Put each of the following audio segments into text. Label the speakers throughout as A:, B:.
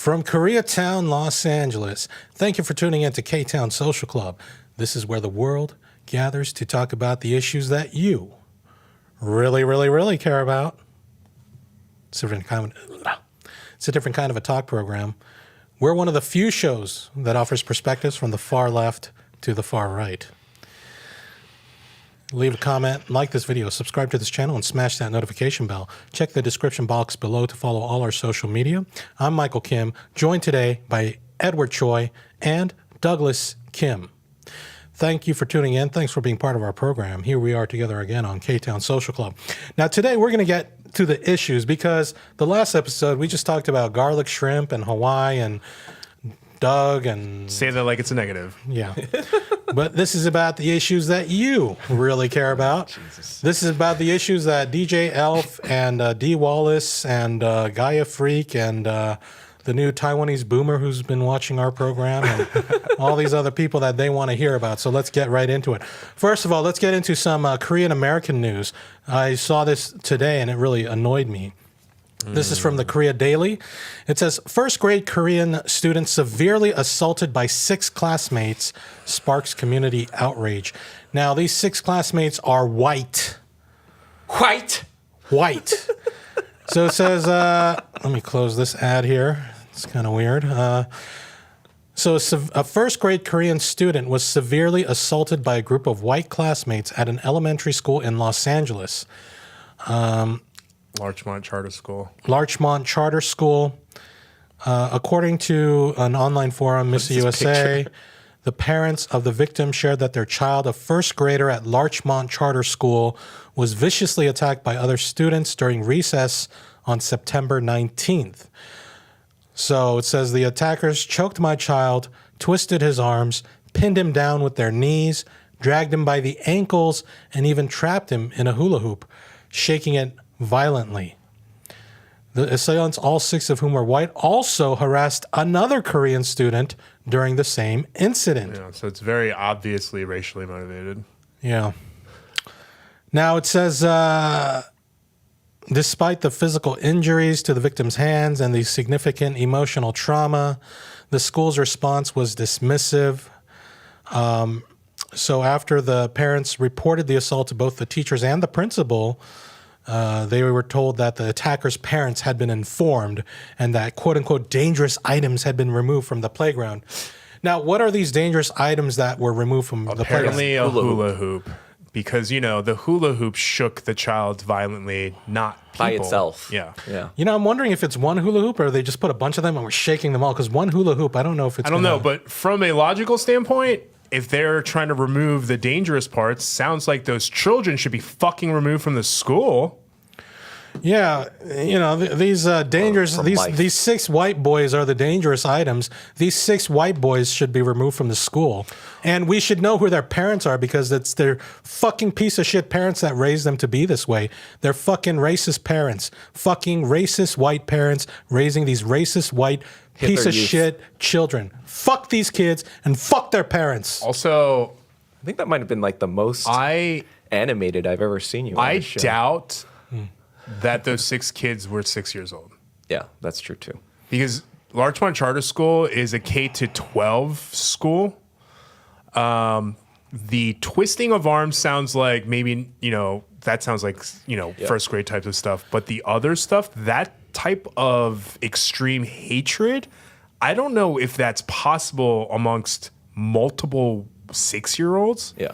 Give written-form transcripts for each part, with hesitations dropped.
A: From Koreatown, Los Angeles, thank you for tuning in to Ktown Social Club. This is where the world gathers to talk about the issues that you really care about. It's a different kind of a talk program. We're one of the few shows that offers perspectives from the far left to the far right. Leave a comment, like this video, subscribe to this channel, and smash that notification bell. Check the description box below to follow all our social media. I'm Michael Kim, joined today by Edward Choi and Douglas Kim. Thank you for tuning in. Thanks for being part of our program. Here we are together again on Ktown Social Club. Now today we're going to get to the issues because the last episode we just talked about garlic shrimp and Hawaii and Doug and...
B: Say that like it's a negative.
A: Yeah. But this is about the issues that you really care about.
B: Jesus.
A: This is about the issues that DJ Elf and D. Wallace and Gaia Freak and the new Taiwanese boomer who's been watching our program and all these other people that they want to hear about. So let's get right into it. First of all, let's get into some Korean American news. I saw this today and it really annoyed me. This is from the Korea Daily. It says, first grade Korean student severely assaulted by 6 classmates sparks community outrage. Now, these 6 classmates are white.
C: White.
A: So it says, let me close this ad here. It's kind of weird. So a first grade Korean student was severely assaulted by a group of white classmates at an elementary school in Los Angeles.
B: Larchmont Charter School.
A: Larchmont Charter School. According to an online forum, Miss USA, the parents of the victim shared that their child, a first grader at Larchmont Charter School, was viciously attacked by other students during recess on September 19th. So it says the attackers choked my child, twisted his arms, pinned him down with their knees, dragged him by the ankles, and even trapped him in a hula hoop, shaking it violently. The assailants, all 6 of whom were white, also harassed another Korean student during the same incident.
B: Yeah, so it's very obviously racially motivated.
A: Yeah. Now it says, despite the physical injuries to the victim's hands and the significant emotional trauma, the school's response was dismissive. So after the parents reported the assault to both the teachers and the principal, they were told that the attacker's parents had been informed and that quote-unquote dangerous items had been removed from the playground. Now, what are these dangerous items that were removed from the playground?
B: Apparently a hula hoop. Because, you know, the hula hoop shook the child violently, not people.
C: By itself.
B: Yeah.
A: You know, I'm wondering if it's one hula hoop or they just put a bunch of them and were shaking them all. Because one hula hoop, I don't know if it's...
B: I don't know, but from a logical standpoint, if they're trying to remove the dangerous parts, sounds like those children should be fucking removed from the school.
A: Yeah, you know, these dangerous, these 6 white boys are the dangerous items. These 6 white boys should be removed from the school. And we should know who their parents are because it's their fucking piece of shit parents that raised them to be this way. They're fucking racist parents. Fucking racist white parents raising these racist white piece of shit children. Fuck these kids and fuck their parents.
B: Also,
C: I think that might have been like the most animated I've ever seen you on
B: I
C: this show.
B: doubt that those 6 kids were 6 years old.
C: Yeah, that's true too.
B: Because Larchmont Charter School is a K-12 school. The twisting of arms sounds like maybe, you know, that sounds like, you know, first grade types of stuff. But the other stuff, that type of extreme hatred, I don't know if that's possible amongst multiple 6-year-olds.
C: Yeah.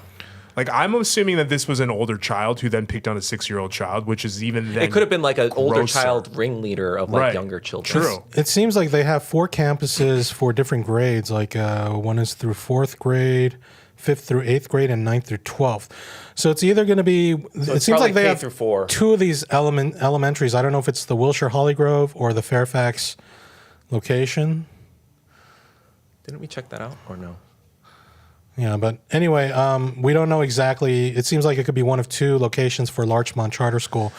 B: Like, I'm assuming that this was an older child who then picked on a 6-year-old child, which is even then
C: It could have been like an older
B: grosser.
C: child ringleader of like younger children.
B: True.
A: It seems like they have 4 campuses for different grades. Like one is through 4th grade, 5th through 8th grade, and 9th through 12th. So it's either going to be. It seems like they have 2 of these elementaries. I don't know if it's the Wilshire Hollygrove or the Fairfax location.
C: Didn't we check that out or no?
A: Yeah, but anyway, we don't know exactly. It seems like it could be one of 2 locations for Larchmont Charter School.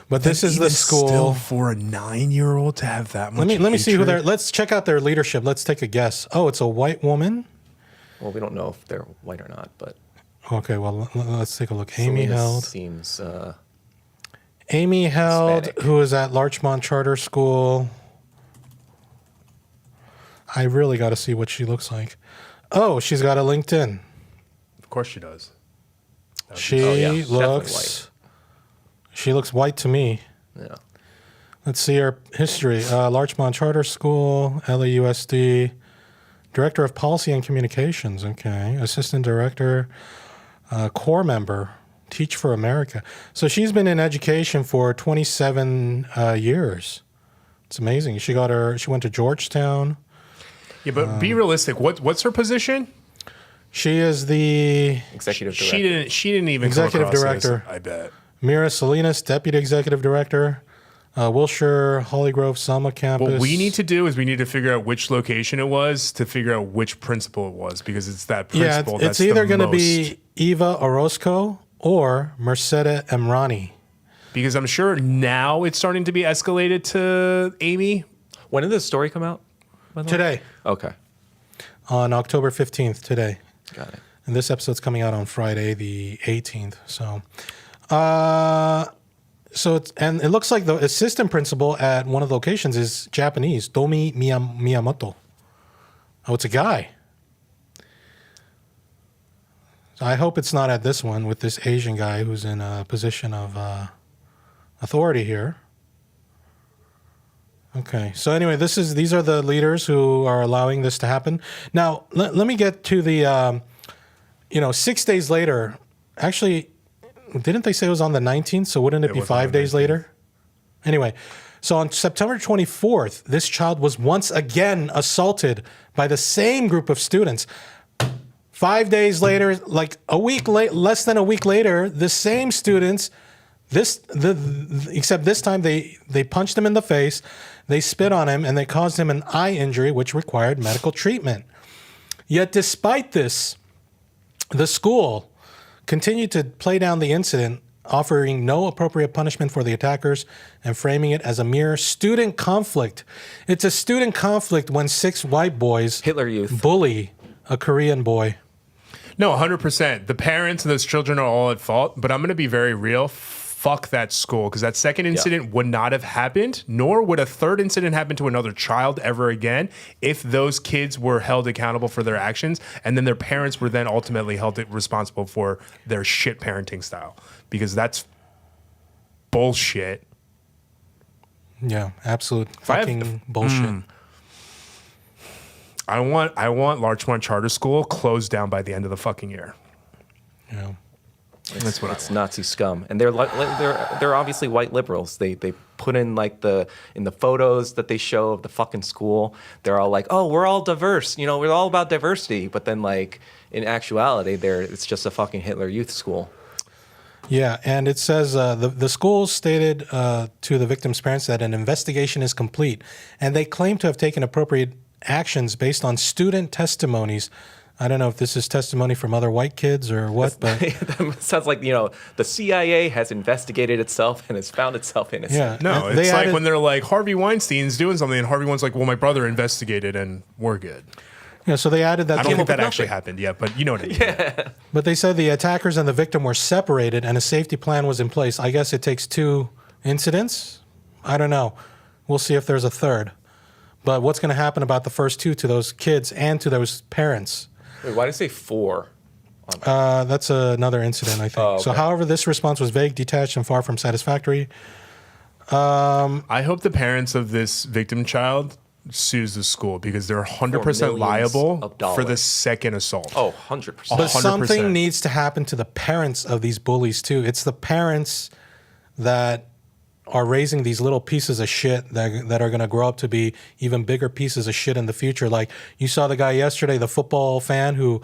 A: But this is the school.
B: Still for a 9-year-old to have that much.
A: Let me see who they're. Let's check out their leadership. Let's take a guess. Oh, it's a white woman.
C: Well, we don't know if they're white or not, but
A: Okay, well, let's take a look. Amy
C: Selena
A: Held.
C: seems
A: Amy Held,
C: Hispanic.
A: who is at Larchmont Charter School. I really got to see what she looks like. Oh, she's got a LinkedIn.
B: Of course she does.
A: She looks white to me.
C: Yeah.
A: Let's see her history. Larchmont Charter School, LAUSD, Director of Policy and Communications. Okay. Assistant Director, Core Member, Teach for America. So she's been in education for 27 years. It's amazing. She went to Georgetown.
B: Yeah, but be realistic. What's her position?
A: She is the
C: Executive Director.
B: She didn't even
A: Executive
B: come across
A: Director.
B: This, I bet.
A: Mira Salinas, Deputy Executive Director, Wilshire, Hollygrove, Selma campus.
B: What we need to do is we need to figure out which location it was to figure out which principal it was, because it's that principal.
A: Yeah, it's either going to be Eva Orozco or Merceda Emrani.
B: Because I'm sure now it's starting to be escalated to Amy.
C: When did this story come out? By the way?
A: Today.
C: Okay.
A: On October 15th, today.
C: Got it.
A: And this episode's coming out on Friday, the 18th. So it looks like the assistant principal at one of the locations is Japanese, Tomi Miyamoto. Oh, it's a guy. So I hope it's not at this one with this Asian guy who's in a position of authority here. Okay. So anyway, these are the leaders who are allowing this to happen. Now, let me get to the 6 days later. Actually, didn't they say it was on the 19th? So wouldn't it be 5 days later? Anyway, so on September 24th, this child was once again assaulted by the same group of students. 5 days later, like less than a week later, the same students, except this time they punched him in the face, they spit on him, and they caused him an eye injury, which required medical treatment. Yet despite this, the school continued to play down the incident, offering no appropriate punishment for the attackers and framing it as a mere student conflict. It's a student conflict when 6 white boys
C: Hitler Youth
A: bully a Korean boy.
B: No, 100%. The parents and those children are all at fault, but I'm going to be very real. Fuck that school, because that second incident would not have happened, nor would a third incident happen to another child ever again if those kids were held accountable for their actions, and then their parents were then ultimately held responsible for their shit parenting style, because that's bullshit.
A: Yeah, absolute fucking bullshit.
B: I want Larchmont Charter School closed down by the end of the fucking year.
A: Yeah.
C: That's what it's Nazi scum, and they're obviously white liberals. They put in in the photos that they show of the fucking school, they're all like, oh, we're all diverse, we're all about diversity. But then in actuality, it's just a fucking Hitler Youth school.
A: Yeah, and it says the school stated to the victims' parents that an investigation is complete, and they claim to have taken appropriate actions based on student testimonies. I don't know if this is testimony from other white kids or what, but
C: that sounds like the CIA has investigated itself and has found itself innocent.
A: Yeah,
B: no, it's like when they're like Harvey Weinstein's doing something, and Harvey Weinstein's like, well, my brother investigated and we're good.
A: Yeah, so they added that.
B: I don't think that actually happened yet, but you know what I mean.
C: Yeah.
A: But they said the attackers and the victim were separated and a safety plan was in place. I guess it takes 2 incidents. I don't know. We'll see if there's a third. But what's going to happen about the first 2 to those kids and to those parents?
C: Wait, why did it say 4?
A: That's another incident, I think.
C: Oh, okay.
A: So, however, this response was vague, detached, and far from satisfactory.
B: I hope the parents of this victim child sues the school, because they're 100% liable for the second assault.
C: Oh, 100%.
A: But
B: 100%.
A: something needs to happen to the parents of these bullies, too. It's the parents that are raising these little pieces of shit that are going to grow up to be even bigger pieces of shit in the future. Like, you saw the guy yesterday, the football fan who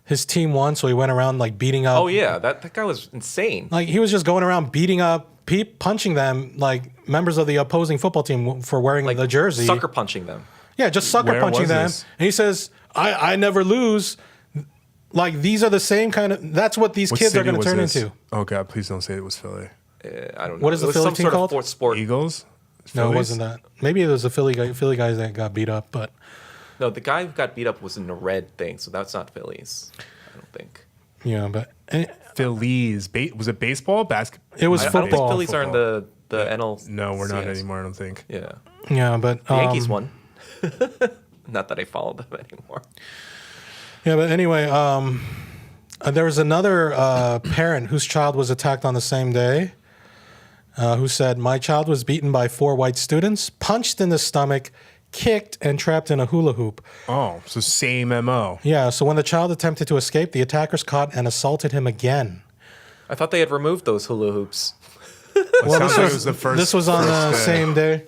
A: his team won, so he went around beating up.
C: Oh yeah, that guy was insane.
A: He was just going around beating up, punching them, members of the opposing football team for wearing the jersey.
C: Sucker punching them.
A: Yeah, just sucker punching them.
B: This?
A: And he says, I never lose. These are the same kind of, that's what these kids are going to turn into.
B: Oh God, please don't say it was Philly.
C: I don't know.
A: What is the Philly team called?
C: Some sport.
B: Eagles?
A: No, it wasn't that. Maybe it was the Philly guys that got beat up, but
C: no, the guy who got beat up was in the red thing, so that's not Phillies. I don't think.
A: Yeah, but
B: Phillies. Was it baseball? Basketball?
A: It was football.
C: I think Phillies are in the NL.
B: No, we're not anymore, I don't think.
C: Yeah.
A: Yeah, but
C: The Yankees won. Not that I follow them anymore.
A: Yeah, but anyway, there was another parent whose child was attacked on the same day who said, "My child was beaten by 4 white students, punched in the stomach, kicked, and trapped in a hula hoop."
B: Oh, so same MO.
A: Yeah, so when the child attempted to escape, the attackers caught and assaulted him again.
C: I thought they had removed those hula hoops.
A: Well,
B: Sounds like it was the first.
A: this was on the
B: first,
A: same day.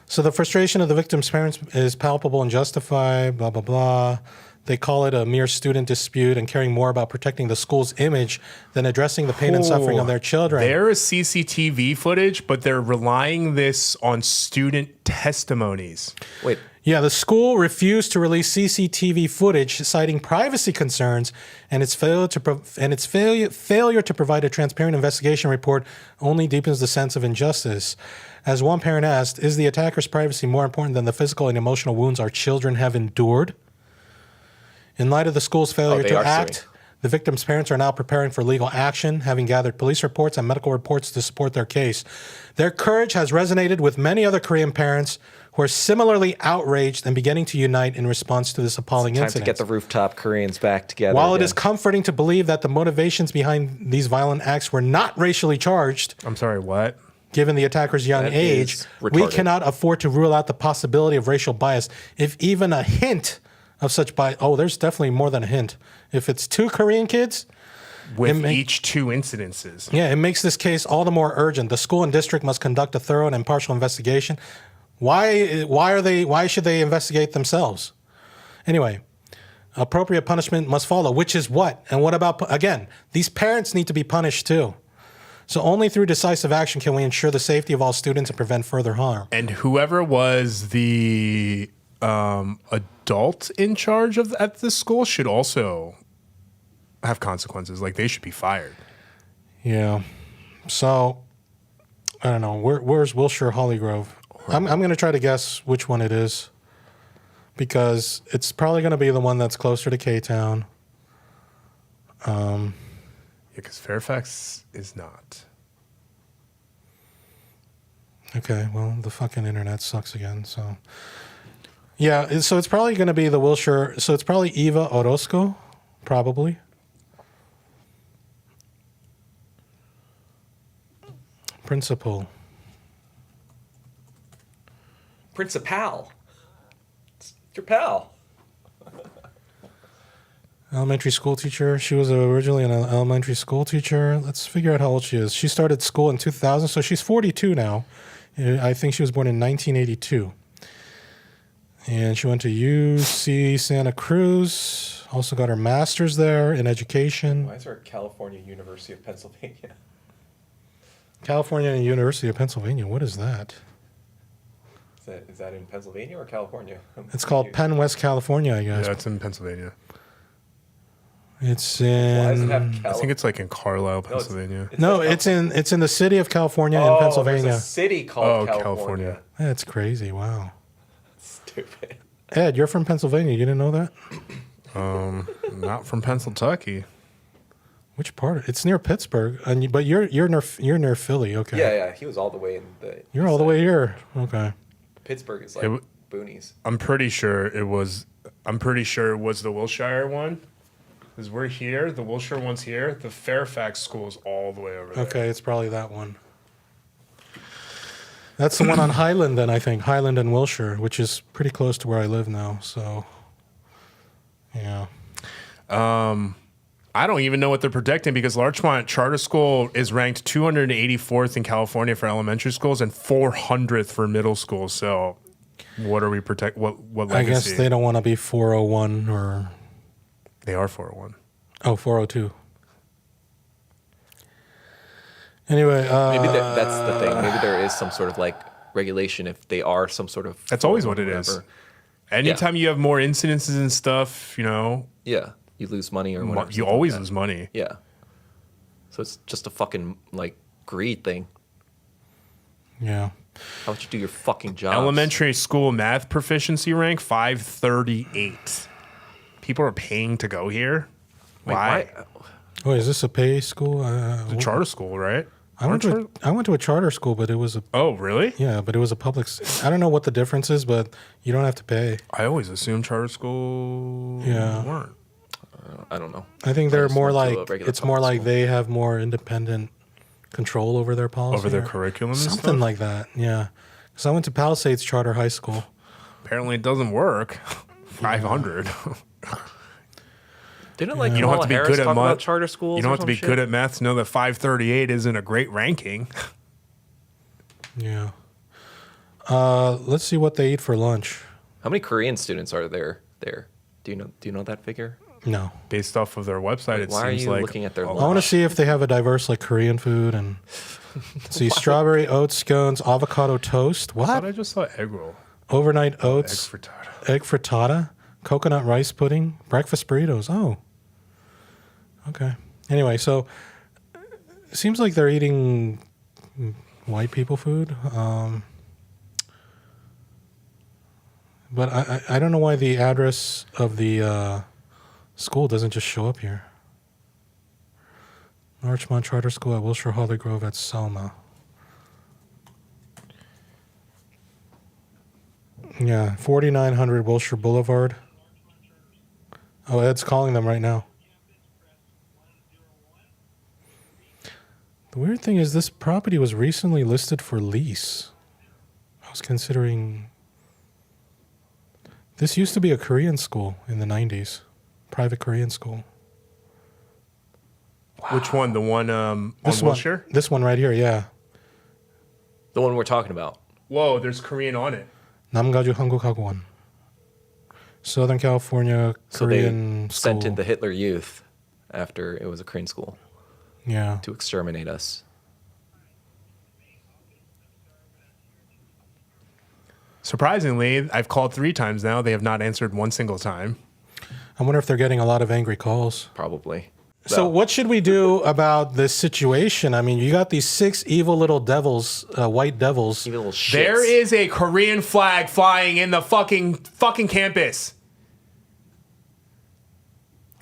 A: So the frustration of the victim's parents is palpable and justified, blah, blah, blah. They call it a mere student dispute and caring more about protecting the school's image than addressing the pain and suffering of their children.
B: There is CCTV footage, but they're relying this on student testimonies.
C: Wait,
A: Yeah, the school refused to release CCTV footage, citing privacy concerns and its failure to provide a transparent investigation report only deepens the sense of injustice. As one parent asked, "Is the attacker's privacy more important than the physical and emotional wounds our children have endured?" In light of the school's failure
C: they
A: to
C: are
A: act,
C: suing.
A: the victim's parents are now preparing for legal action, having gathered police reports and medical reports to support their case. Their courage has resonated with many other Korean parents who are similarly outraged and beginning to unite in response to this appalling
C: time
A: incident.
C: to get the rooftop Koreans back together.
A: While it
C: again.
A: is comforting to believe that the motivations behind these violent acts were not racially charged,
B: I'm sorry, what?
A: given the attacker's young
C: That
A: age,
C: is
A: we
C: retarded.
A: cannot afford to rule out the possibility of racial bias. If even a hint of such bias, there's definitely more than a hint. If it's 2 Korean kids,
B: With each 2 incidences.
A: yeah, it makes this case all the more urgent. The school and district must conduct a thorough and impartial investigation. Why should they investigate themselves? Anyway, appropriate punishment must follow, which is what? And what about, again, these parents need to be punished too. So only through decisive action can we ensure the safety of all students and prevent further harm.
B: And whoever was the adult in charge of at this school should also have consequences. Like, they should be fired.
A: Yeah. So, I don't know. Where's Wilshire Hollygrove? I'm going to try to guess which one it is because it's probably going to be the one that's closer to Ktown.
B: Yeah, because Fairfax is not.
A: Okay, well, the fucking internet sucks again, so. Yeah, so it's probably going to be the Wilshire. So it's probably Eva Orozco, probably. Principal.
C: Principal. It's your pal.
A: Elementary school teacher. She was originally an elementary school teacher. Let's figure out how old she is. She started school in 2000, so she's 42 now. I think she was born in 1982. And she went to UC Santa Cruz. Also got her master's there in education.
C: Why is there a California University of Pennsylvania?
A: California and University of Pennsylvania. What is that?
C: Is that in Pennsylvania or California?
A: It's called Penn West California, I guess.
B: Yeah, it's in Pennsylvania.
A: It's
C: Why does it
A: in.
C: have
B: I think it's like in Carlisle, Pennsylvania.
A: No, it's in the city of California in Pennsylvania.
C: There's a city called
B: California.
C: California.
A: That's crazy. Wow.
C: Stupid.
A: Ed, you're from Pennsylvania. You didn't know that?
B: Not from Pennsylvania.
A: Which part? It's near Pittsburgh, but you're near Philly. Okay.
C: Yeah. He was all the way in the.
A: You're all the way here. Okay.
C: Pittsburgh is like boonies.
B: I'm pretty sure it was the Wilshire one. Because we're here, the Wilshire one's here. The Fairfax school is all the way over there.
A: Okay, it's probably that one. That's the one on Highland, then, I think. Highland and Wilshire, which is pretty close to where I live now. So, yeah.
B: I don't even know what they're protecting because Larchmont Charter School is ranked 284th in California for elementary schools and 400th for middle schools. So, what are we protect? What legacy?
A: I guess they don't want to be 401 or.
B: They are 401.
A: Oh, 402. Anyway,
C: Maybe that's the thing. Maybe there is some sort of like regulation if they are some sort of.
B: That's always what it is.
C: whatever.
B: Anytime you have more incidences and stuff,
C: Yeah, you lose money or whatever.
B: you always lose money.
C: Yeah. So it's just a fucking like greed thing.
A: yeah.
C: How about you do your fucking job?
B: Elementary school math proficiency rank 538. People are paying to go here. Why?
A: Wait, is this a pay school?
B: It's a charter school, right?
A: I went to a charter school, but it was a
B: Oh, really?
A: but it was a public. I don't know what the difference is, but you don't have to pay.
B: I always assumed charter school weren't.
C: I don't know.
A: I think they're
C: just
A: more
C: went to a
A: like
C: regular
A: it's more
C: public
A: like
C: school.
A: they have more independent control over their policy,
B: Over their
A: or
B: curriculum and
A: something
B: stuff?
A: like that. Yeah, because I went to Palisades Charter High School.
B: Apparently it doesn't work. 500.
C: Didn't like
B: You don't have
C: Kamala
B: to be
C: Harris
B: good at
C: talk about
B: math.
C: charter schools?
B: You don't
C: or
B: have to
C: some
B: be
C: shit?
B: good at math to know that 538 isn't a great ranking.
A: Yeah. Let's see what they eat for lunch.
C: How many Korean students are there? Do you know that figure?
A: No.
B: Based off of their website, it
C: Why are
B: seems
C: you
B: like
C: looking at their
B: a
A: I
C: lunch?
A: want
B: lot.
A: to see if they have a diverse like Korean food and see strawberry oats scones, avocado toast.
B: I thought I
A: What?
B: just saw egg roll.
A: Overnight
B: Egg
A: oats,
B: frittata.
A: egg frittata, coconut rice pudding, breakfast burritos. Oh. Okay. Anyway, so it seems like they're eating white people food. But I don't know why the address of the school doesn't just show up here. Larchmont Charter School at Wilshire Holly Grove at Selma. Yeah, 4900 Wilshire Boulevard. Oh, Ed's calling them right now. The weird thing is this property was recently listed for lease. I was considering... This used to be a Korean school in the 90s. Private Korean school.
B: Which one? The one on
A: This
B: Wilshire?
A: one, this one right here, yeah.
C: The one we're talking about.
B: Whoa, there's Korean on it.
A: 남가주 한국학원. Southern California
C: So
A: Korean
C: they
A: school.
C: sent in the Hitler Youth after it was a Korean school
A: Yeah.
C: to exterminate us.
B: Surprisingly, I've called 3 times now. They have not answered one single time.
A: I wonder if they're getting a lot of angry calls.
C: Probably.
A: So what should we do about this situation? I mean, you got these 6 evil little devils, white devils.
C: Evil little shits.
B: There is a Korean flag flying in the fucking campus.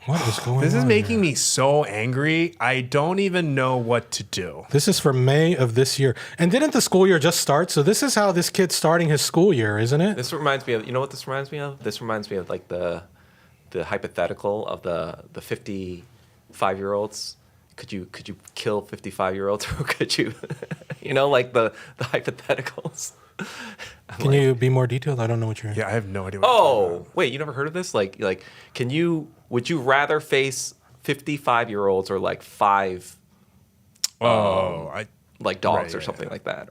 A: What is going on?
B: This is making
A: here?
B: me so angry. I don't even know what to do.
A: This is for May of this year. And didn't the school year just start? So this is how this kid's starting his school year, isn't it?
C: This reminds me of, you know what this reminds me of? This reminds me of like the hypothetical of the 55-year-olds. Could you kill 55-year-olds or could you, like the hypotheticals?
A: Can you be more detailed? I don't know what you're...
B: Yeah, I have no idea what you're talking
C: Oh, wait, you never heard of this? Like, would you rather face 55-year-olds or like 5
B: about.
C: like dogs
B: Right,
C: or something like that,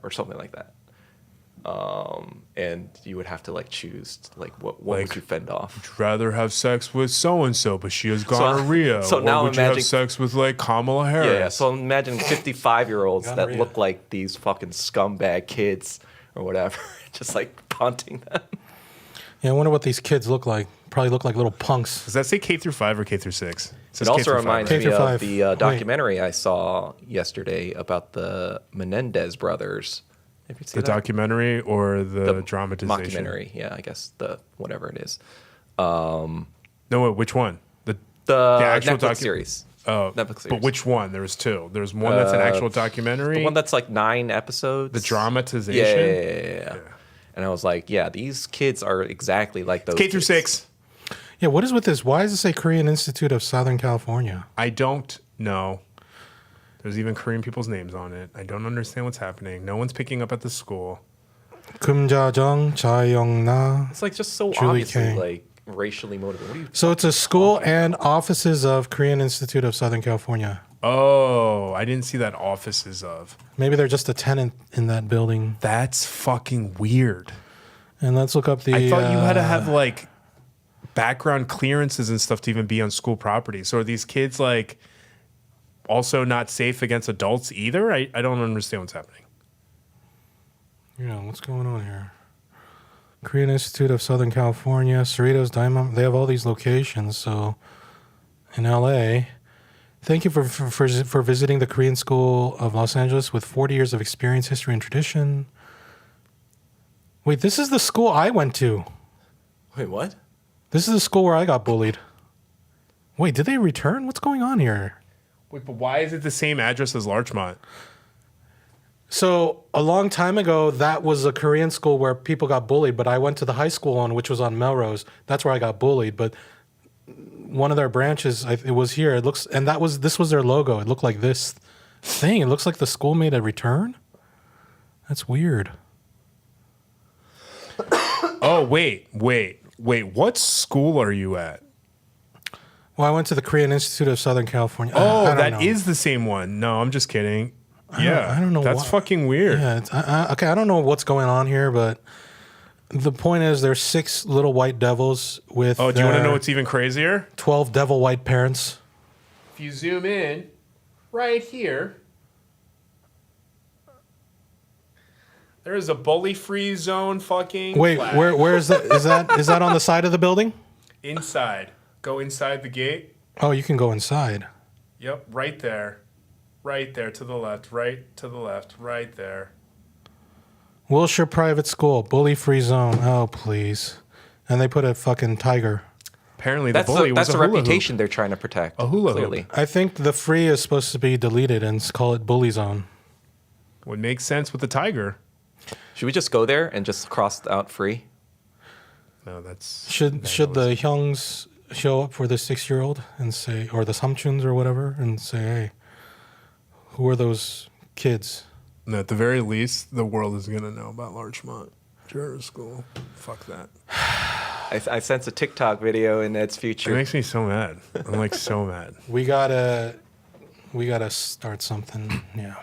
C: and you would have to like choose like what
B: Like,
C: would you fend off?
B: I'd rather have sex with so-and-so, but she has gonorrhea.
C: so
B: or
C: now
B: would you have
C: imagine-
B: sex with like Kamala Harris?
C: Yeah, so imagine 55-year-olds that
A: Gonorrhea.
C: look like these fucking scumbag kids or whatever, just like taunting them.
A: Yeah, I wonder what these kids look like. Probably look like little punks.
B: Does that say K through 5 or K through 6?
C: It also reminds
A: K
C: me
A: through
C: of
A: 5.
C: the
A: Wait.
C: documentary I saw yesterday about the Menendez brothers. Have you seen
B: The
C: that?
B: documentary or the dramatization?
C: Mockumentary, yeah, I guess the whatever it is.
B: No, wait, which one? The
C: Netflix
B: docu-
C: series.
B: Oh,
C: Netflix series.
B: but which one? There's 2. There's one that's an actual documentary.
C: The one that's like 9 episodes.
B: the dramatization.
C: Yeah. And I was like, yeah, these kids are exactly like those.
B: K through
C: kids.
B: 6.
A: Yeah, what is with this? Why does it say Korean Institute of Southern California?
B: I don't know. There's even Korean people's names on it. I don't understand what's happening. No one's picking up at the school.
A: Kumjajong, Chaeyoung-na.
C: It's like just so
A: Julie
C: obviously
A: Kang.
C: like racially motivated. What are you?
A: So it's a school and offices of Korean Institute of Southern California.
B: Oh, I didn't see that offices of.
A: Maybe they're just a tenant in that building.
B: That's fucking weird.
A: And let's look up the...
B: I thought you had to have like background clearances and stuff to even be on school property. So are these kids like also not safe against adults either? I don't understand what's happening.
A: Yeah, what's going on here? Korean Institute of Southern California, Cerritos, Diamond. They have all these locations. So in LA, thank you for visiting the Korean School of Los Angeles with 40 years of experience, history, and tradition. Wait, this is the school I went to.
C: Wait, what?
A: This is the school where I got bullied. Wait, did they return? What's going on here?
B: Wait, but why is it the same address as Larchmont?
A: So a long time ago, that was a Korean school where people got bullied. But I went to the high school on, which was on Melrose. That's where I got bullied. But one of their branches, it was here. It looks, and this was their logo. It looked like this thing. It looks like the school made a return. That's weird.
B: Oh, wait. What school are you at?
A: Well, I went to the Korean Institute of Southern California.
B: Oh,
A: I don't
B: that
A: know.
B: is the same one. No, I'm just kidding.
A: I don't know.
B: That's fucking weird.
A: Yeah. Okay, I don't know what's going on here, but the point is there's 6 little white devils with.
B: Oh, do you want to know what's even crazier?
A: 12 devil white parents.
B: If you zoom in, right here, there is a bully-free zone. Fucking.
A: Wait,
B: flag.
A: where is that? Is that on the side of the building?
B: Inside. Go inside the gate.
A: Oh, you can go inside.
B: Yep, right there. Right there to the left, right to the left, right there.
A: Wilshire Private School, bully-free zone. Oh, please. And they put a fucking tiger.
B: Apparently,
C: That's
B: the bully
C: the,
B: was
C: that's
B: a
C: the
B: hula
C: reputation they're trying to protect.
B: A hula hoop.
C: clearly.
A: I think the free is supposed to be deleted and call it bully zone.
B: Would make sense with the tiger.
C: Should we just go there and just cross out free?
B: No, that's
A: Should the Hyungs show up for the 6-year-old and say, or the Samchuns or whatever, and say, hey, who are those kids?
B: no. At the very least, the world is gonna know about Larchmont Charter School. Fuck that.
C: I sense a TikTok video in its
B: It
C: future.
B: makes me so mad. I'm like so mad.
A: We gotta start something. Yeah.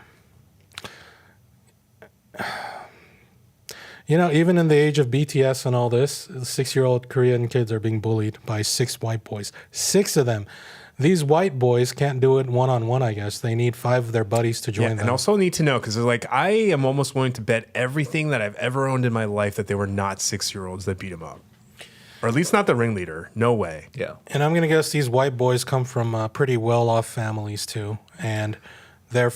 A: You know, even in the age of BTS and all this, 6-year-old Korean kids are being bullied by 6 white boys. 6 of them. These white boys can't do it one-on-one, I guess. They need 5 of their buddies to join them.
B: And also need to know, because like I am almost willing to bet everything that I've ever owned in my life that they were not 6-year-olds that beat him up, or at least not the ringleader. No way.
C: Yeah.
A: And I'm going to guess these white boys come from pretty well-off families, too. And their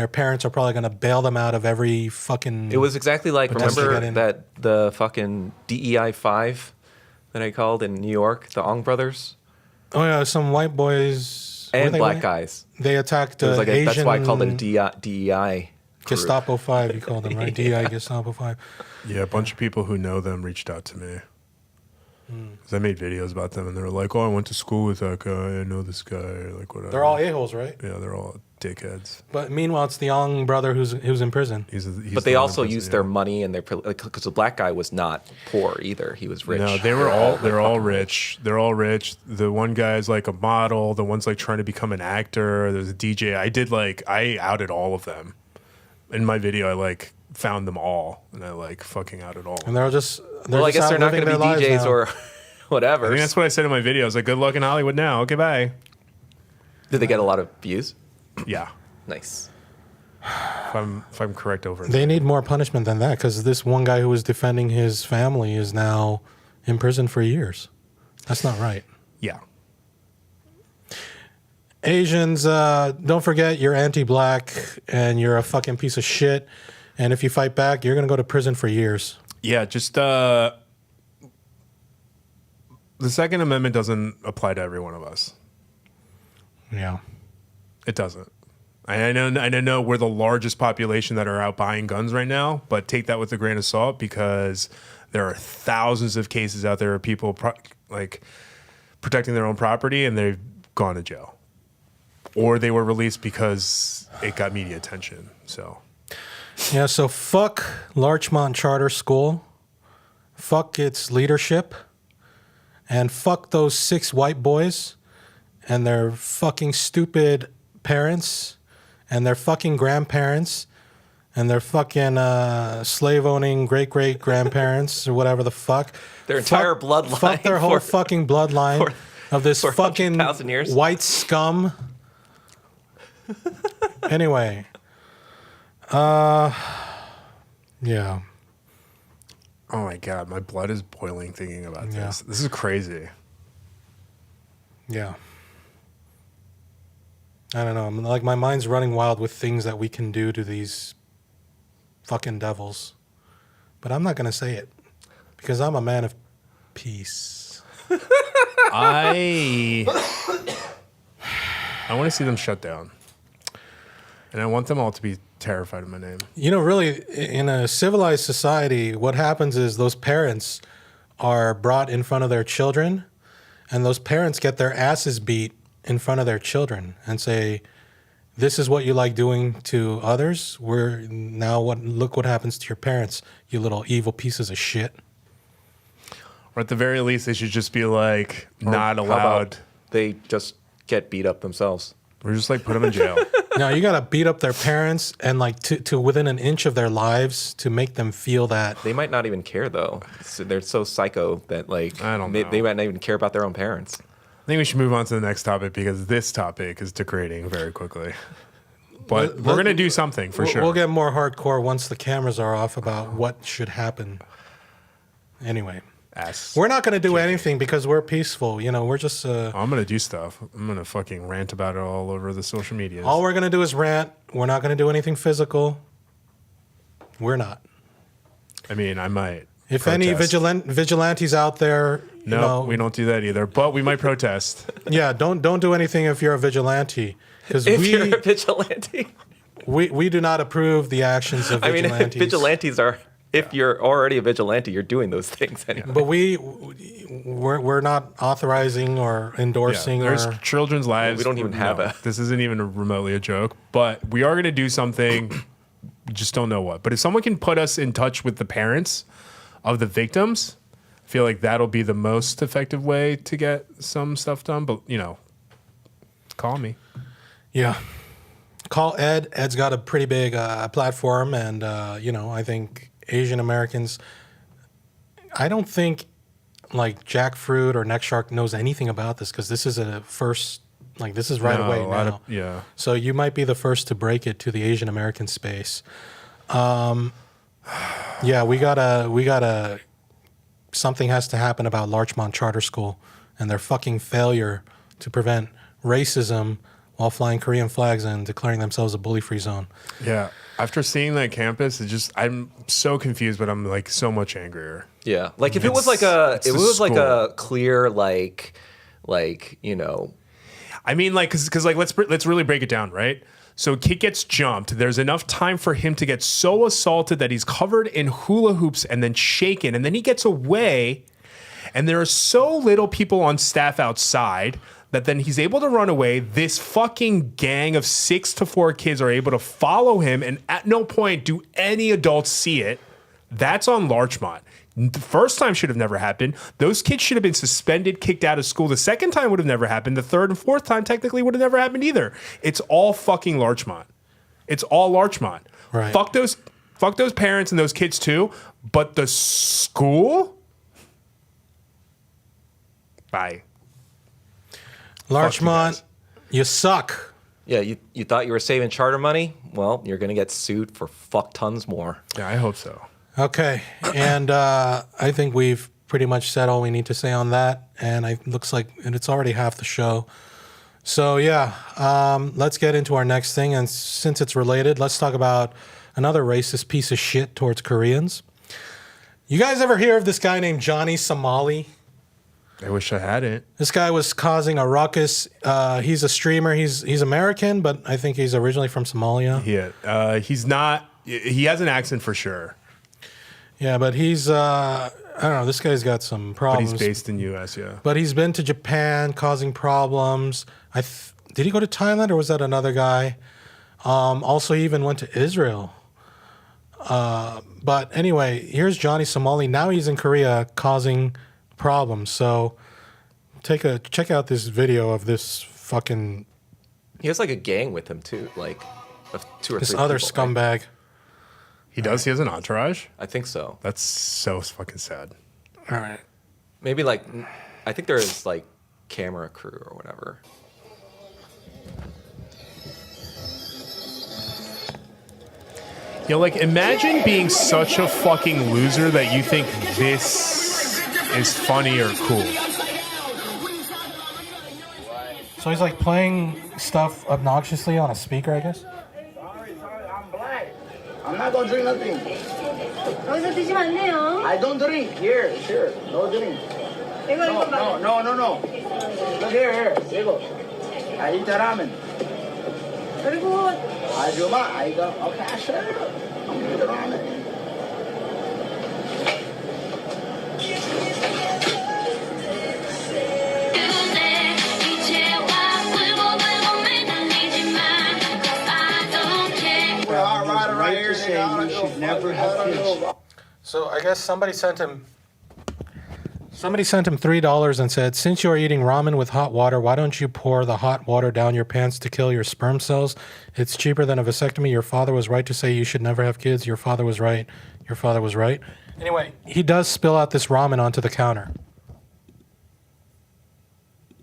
A: parents are probably going to bail them out of every fucking...
C: It was exactly like,
A: Potentially
C: remember
A: get in.
C: that the fucking DEI 5 that I called in New York, the Ong brothers?
A: Oh, yeah, some white boys... were
C: And
A: they
C: black
A: white?
C: guys.
A: They attacked
C: It was like
A: Asian...
C: that's why I called it a DEI group.
A: Gestapo 5, you called them, right? DI Gestapo 5.
B: Yeah, a bunch of people who know them reached out to me. 'Cause I made videos about them, and they were like, "Oh, I went to school with that guy. I know this guy. Like whatever."
A: They're all a-holes, right?
B: Yeah, they're all dickheads.
A: But meanwhile, it's the young brother who's in prison.
B: He's
C: But they also used their money and their because the black guy was not poor either. He was rich.
B: No, they're all rich. They're all rich. The one guy's like a model. The one's like trying to become an actor. There's a DJ. I outed all of them. In my video, I like found them all, and I like fucking outed all.
A: And they're just...
C: Well, I guess they're not going to be DJs
A: now.
C: or whatever.
B: I think that's what I said in my video. I was like, "Good luck in Hollywood now." Okay, bye.
C: Did they get a lot of views?
B: Yeah,
C: Nice.
B: if I'm correct over.
A: They need more punishment than that, because this one guy who was defending his family is now in prison for years. That's not right.
B: Yeah.
A: Asians, don't forget you're anti-black and you're a fucking piece of shit. And if you fight back, you're going to go to prison for years.
B: Yeah, just the Second Amendment doesn't apply to every one of us.
A: Yeah.
B: It doesn't. I know we're the largest population that are out buying guns right now, but take that with a grain of salt, because there are thousands of cases out there of people protecting their own property, and they've gone to jail, or they were released because it got media attention. So.
A: Yeah, so fuck Larchmont Charter School, fuck its leadership, and fuck those 6 white boys and their fucking stupid parents and their fucking grandparents and their fucking slave-owning great-great-grandparents or whatever the fuck.
C: Their entire bloodline.
A: Fuck their whole fucking bloodline of this
C: for
A: fucking
C: 100,000 years.
A: white scum. Anyway. Yeah.
B: Oh my God, my blood is boiling thinking about this.
A: Yeah.
B: This is crazy.
A: Yeah. I don't know. Like, my mind's running wild with things that we can do to these fucking devils. But I'm not going to say it because I'm a man of peace.
B: I want to see them shut down. And I want them all to be terrified of my name.
A: You know, really, in a civilized society, what happens is those parents are brought in front of their children, and those parents get their asses beat in front of their children and say, this is what you like doing to others. Look what happens to your parents, you little evil pieces of shit.
B: Or at the very least, they should just be like, not
C: How
B: allowed.
C: about they just get beat up themselves?
B: We're just like, put them in jail.
A: No, you got to beat up their parents and like to within an inch of their lives to make them feel that.
C: They might not even care though. They're so psycho that like
B: I don't know.
C: They might not even care about their own parents.
B: I think we should move on to the next topic because this topic is degrading very quickly. But we're going to do something for sure.
A: We'll get more hardcore once the cameras are off about what should happen. Anyway. We're not going to do anything because we're peaceful. You know, we're just...
B: I'm going to do stuff. I'm going to fucking rant about it all over the social medias.
A: All we're going to do is rant. We're not going to do anything physical. We're not.
B: I mean, I might.
A: If
B: protest.
A: any vigilantes out there...
B: No, we don't do that either. But we might protest.
A: Yeah, don't do anything if you're a vigilante.
C: If you're a vigilante.
A: We do not approve the actions of vigilantes.
C: I mean, vigilantes are... If you're already a vigilante, you're doing those things anyway.
A: But we're not authorizing or endorsing.
B: There's children's lives.
C: We don't even have a...
B: This isn't even remotely a joke. But we are going to do something. We just don't know what. But if someone can put us in touch with the parents of the victims, I feel like that'll be the most effective way to get some stuff done. But, you know, call me.
A: Yeah. Call Ed. Ed's got a pretty big platform. And, you know, I think... Asian Americans, I don't think like Jackfruit or Neck Shark knows anything about this because this is this is right away now.
B: Yeah.
A: So you might be the first to break it to the Asian American space. Yeah, we gotta, something has to happen about Larchmont Charter School and their fucking failure to prevent racism while flying Korean flags and declaring themselves a bully-free zone.
B: Yeah. After seeing that campus, I'm so confused, but I'm like so much angrier.
C: Yeah, like if it was like a clear like you know,
B: I mean like because like let's really break it down, right? So a kid gets jumped. There's enough time for him to get so assaulted that he's covered in hula hoops and then shaken, and then he gets away, and there are so little people on staff outside that then he's able to run away. This fucking gang of 6 to 4 kids are able to follow him, and at no point do any adults see it. That's on Larchmont. The first time should have never happened. Those kids should have been suspended, kicked out of school. The second time would have never happened. The third and fourth time technically would have never happened either. It's all fucking Larchmont. It's all Larchmont.
A: Right.
B: Fuck those parents and those kids too. But the school? Bye.
A: Larchmont, you suck.
C: Yeah, you thought you were saving charter money? Well, you're gonna get sued for fuck tons more.
B: Yeah, I hope so.
A: Okay, and I think we've pretty much said all we need to say on that, and it looks like it's already half the show. So yeah, let's get into our next thing, and since it's related, let's talk about another racist piece of shit towards Koreans. You guys ever hear of this guy named Johnny Somali?
B: I wish I hadn't.
A: This guy was causing a ruckus. He's a streamer. He's American, but I think he's originally from Somalia.
B: Yeah, he's not. He has an accent for sure.
A: Yeah, but he's I don't know. This guy's got some problems.
B: But he's based in U.S. Yeah.
A: But he's been to Japan, causing problems. Did he go to Thailand, or was that another guy? Also, he even went to Israel. But anyway, here's Johnny Somali. Now he's in Korea, causing problems. So check out this video of this fucking.
C: He has like a gang with him too, like of 2 or 3.
A: This other
C: people,
A: scumbag.
C: right?
B: He does. He has an entourage.
C: I think so.
B: That's so fucking sad.
A: All right.
C: Maybe like I think there is like camera crew or whatever.
B: You know, like imagine being such a fucking loser that you think this is funny or cool.
A: So he's like playing stuff obnoxiously on a speaker, I guess.
D: Sorry, I'm black. I'm not gonna drink nothing.
E: 여기서 드시면 안 돼요.
D: I don't drink. Here, no drink.
E: 이거
D: No. Look here. 이거. I eat ramen.
E: 그리고
D: 아줌마, 아이가, okay, I shut it up. I'm gonna get around it.
F: To say you should never have kids.
A: So I guess somebody sent him $3 and said, since you are eating ramen with hot water, why don't you pour the hot water down your pants to kill your sperm cells? It's cheaper than a vasectomy. Your father was right to say you should never have kids. Your father was right. Your father was right. Anyway, he does spill out this ramen onto the counter.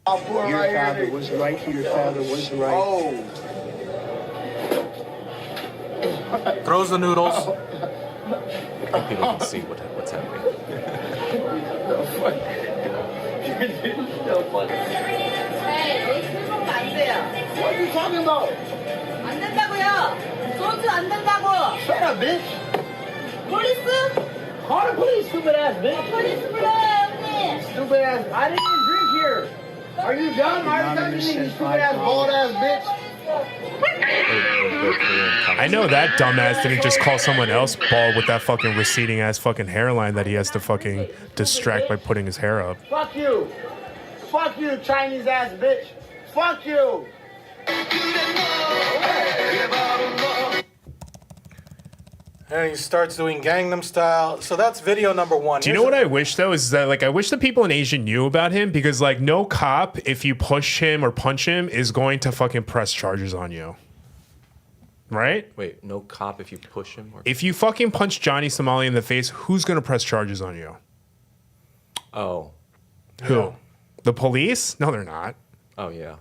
F: Your father was right. Your father was right.
D: Oh.
A: Throws the noodles.
C: I think people can see what's happening.
D: What are you talking about?
E: 안 된다고요. 소주 안 된다고.
D: Shut up, bitch.
E: 폴리스?
D: Call the police, stupid ass bitch.
E: 폴리스 불러요, 형님.
D: Stupid ass. I didn't even drink here. Are you dumb? I already done this, you stupid ass, bald ass bitch.
B: I know that dumbass didn't just call someone else bald with that fucking receding ass fucking hairline that he has to fucking distract by putting his hair up.
D: Fuck you. Fuck you, Chinese ass bitch. Fuck you.
A: And he starts doing Gangnam Style. So that's video number one.
B: Do you know what I wish though is that like I wish the people in Asia knew about him because like no cop if you push him or punch him is going to fucking press charges on you. Right?
C: Wait, no cop if you push him? Or...
B: If you fucking punch Johnny Somali in the face, who's going to press charges on you?
C: Oh.
B: Who?
A: Yeah.
B: The police? No, they're not.
C: Oh, yeah.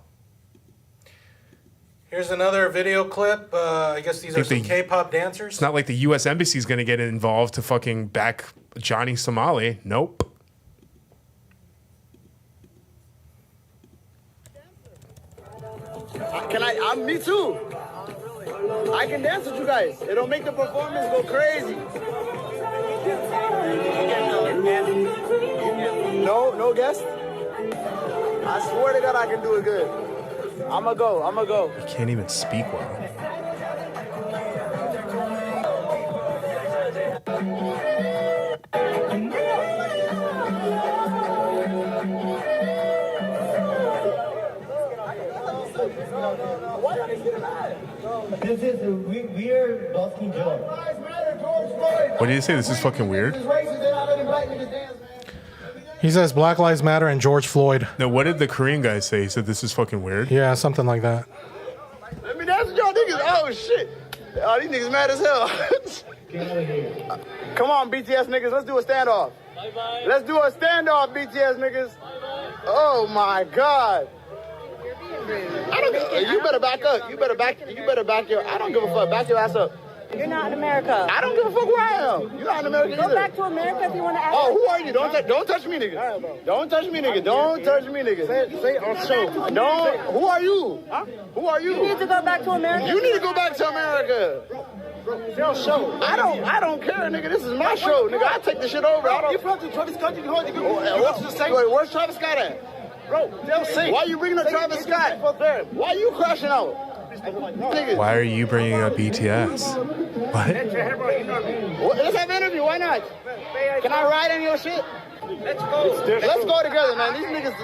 A: Here's another video clip. I guess these are some K-pop dancers.
B: It's not like the U.S. Embassy is going to get involved to fucking back Johnny Somali. Nope.
D: Me too. I can dance with you guys. It'll make the performance go crazy. No guest? I swear to God I can do it good. I'ma go.
B: He can't even speak well.
G: We are busking Joe.
B: What did you say? This is fucking weird?
A: He says Black Lives Matter and George Floyd.
B: No, what did the Korean guy say? He said this is fucking weird?
A: Yeah, something like that.
D: Let me dance with y'all niggas. Oh shit. Oh, these niggas mad as hell. Come on, BTS niggas, let's do a standoff. Bye-bye. Let's do a standoff, BTS niggas. Bye-bye. Oh my God. You better back up. You better back your. I don't give a fuck. Back your ass up.
E: You're not in America.
D: I don't give a fuck where I am. You're not in America
E: Go
D: either.
E: back to America if you want to act.
D: Oh, who are you? Don't touch me, nigga. Don't touch me, nigga. Don't touch me, nigga. Say on show. Don't. Who are you? Huh? Who are you?
E: You need to go back to America.
D: You need to go back to America. Show. I don't care, nigga. This is my show, nigga. I take the shit over. I don't. You from Travis Scott? You hold it. Wait, where's Travis Scott at? Bro, they'll say. Why you bringing up Travis Scott? Why you crashing out? Nigga.
B: Why are you bringing up BTS? What?
D: Let's have an interview. Why not? Can I ride in your shit? Let's go together, man. These niggas,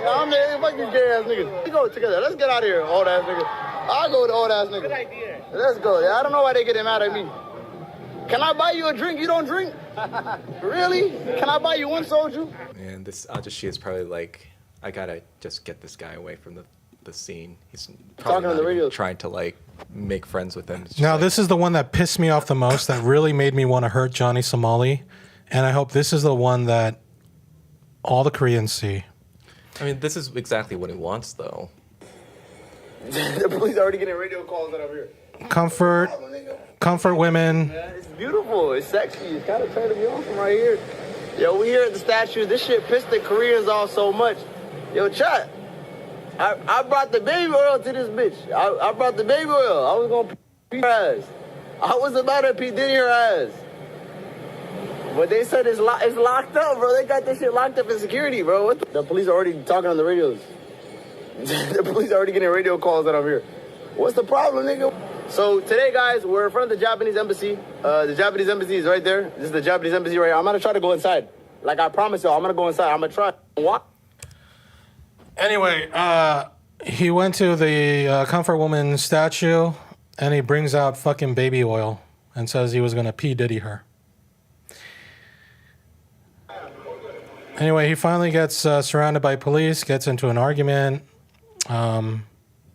D: I'm the fucking gay ass niggas. Let's go together. Let's get out of here, old ass niggas. I'll go with the old ass niggas. Good idea. Let's go. I don't know why they getting mad at me. Can I buy you a drink? You don't drink? Really? Can I buy you one soju?
C: And this Ajashi is probably like, I gotta just get this guy away from the scene. He's probably
D: Talking on the radio.
C: trying to like make friends with him. It's just
A: Now,
C: like,
A: this is the one that pissed me off the most, that really made me want to hurt Johnny Somali. And I hope this is the one that all the Koreans see.
C: I mean, this is exactly what he wants, though.
D: The police are already getting radio calls that I'm here.
A: Comfort women.
D: Yeah, it's beautiful. It's sexy. It's kind of turning me on from right here. Yo, we here at the statue. This shit pissed the Koreans off so much. Yo, chat. I brought the baby oil to this bitch. I brought the baby oil. I was gonna pee her ass. I was about to pee Diddy her ass. But they said it's locked up, bro. They got this shit locked up in security, bro. The police are already talking on the radios. The police are already getting radio calls that I'm here. What's the problem, nigga? So today, guys, we're in front of the Japanese embassy. The Japanese embassy is right there. This is the Japanese embassy right here. I'm gonna try to go inside. Like I promised y'all, I'm gonna go inside. I'm gonna try. What?
A: Anyway, he went to the Comfort Woman statue and he brings out fucking baby oil and says he was going to P. Diddy her. Anyway, he finally gets surrounded by police, gets into an argument.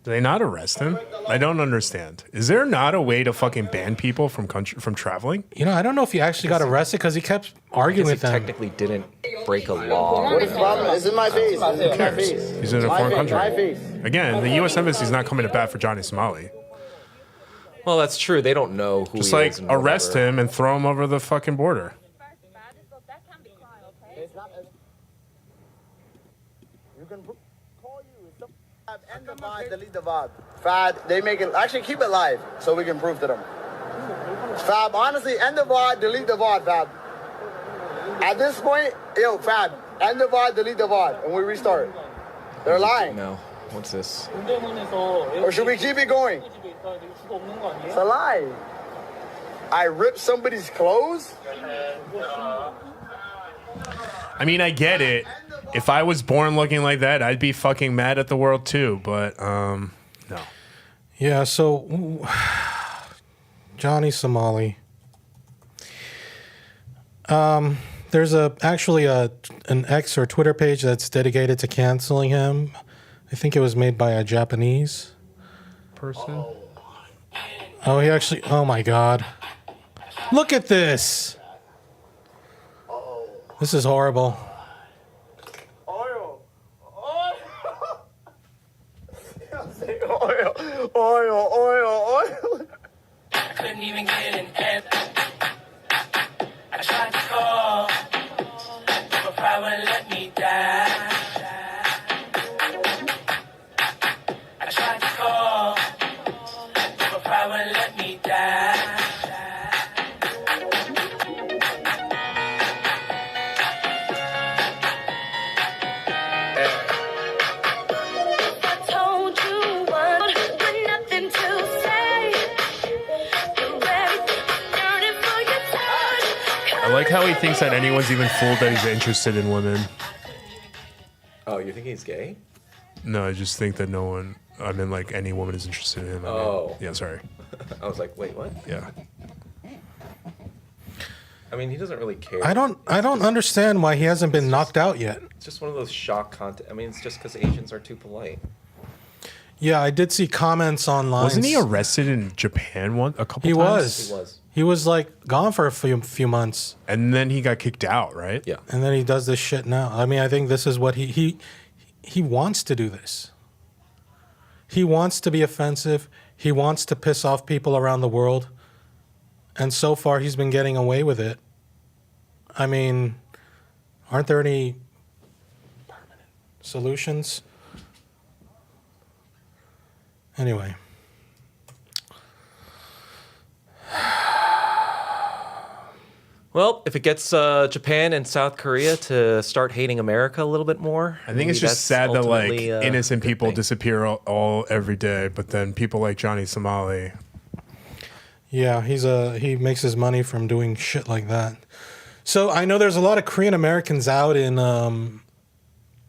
B: Do they not arrest him? I don't understand. Is there not a way to fucking ban people from traveling?
A: You know, I don't know if he actually got arrested because he kept arguing with them.
C: Technically didn't break a law.
D: What is the problem? It's in my face. It's in my face.
B: He's in a
D: My
B: foreign
D: face,
B: country.
D: my face.
B: Again, the U.S. Embassy is not coming to bat for Johnny Somali.
C: Well, that's true. They don't know who
B: Just
C: he
B: like
C: is and
B: arrest
C: whatever.
B: him and throw him over the fucking border.
D: You can call you. End the VOD, delete the VOD. Fad, they make it. Actually, keep it live so we can prove to them. Fab, honestly, end the VOD, delete the VOD, Fab. At this point, yo, Fab, end the VOD, delete the VOD, and we restart. They're lying.
C: No. What's this?
D: Or should we keep it going? It's a lie. I ripped somebody's clothes?
B: I mean, I get it. If I was born looking like that, I'd be fucking mad at the world too. But no.
A: Yeah, so Johnny Somali. There's actually an X or Twitter page that's dedicated to canceling him. I think it was made by a Japanese
B: Person.
A: Oh, he actually. Oh my God! Look at this. This is horrible.
D: Oil. Oil.
H: Couldn't even get an F. I tried to call, but pride wouldn't let me die. I tried to call, but pride wouldn't let me die.
E: I told you once, but nothing to say. You're everything, yearning for your touch.
B: I like how he thinks that anyone's even fooled that he's interested in women.
C: Oh, you think he's gay?
B: No, I just think that no one. I mean, like any woman is interested in him. I mean,
C: Oh.
B: yeah. Sorry.
C: I was like, wait, what?
B: Yeah.
C: I mean, he doesn't really care.
A: I don't understand why he hasn't been knocked out yet.
C: It's just one of those shock content. I mean, it's just because Asians are too polite.
A: Yeah, I did see comments online.
B: Wasn't he arrested in Japan a couple
A: He
B: times?
A: was.
C: He was.
A: He was like gone for a few months,
B: And then he got kicked out, right?
C: Yeah.
A: and then he does this shit now. I mean, I think this is what he wants to do this. He wants to be offensive. He wants to piss off people around the world. And so far, he's been getting away with it. I mean, aren't there any permanent solutions? Anyway.
C: Well, if it gets Japan and South Korea to start hating America a little bit more,
B: I think it's
C: maybe
B: just
C: that's
B: sad that like
C: ultimately,
B: innocent
C: good
B: people
C: thing.
B: disappear all every day, but then people like Johnny Somali.
A: Yeah, he makes his money from doing shit like that. So I know there's a lot of Korean Americans out in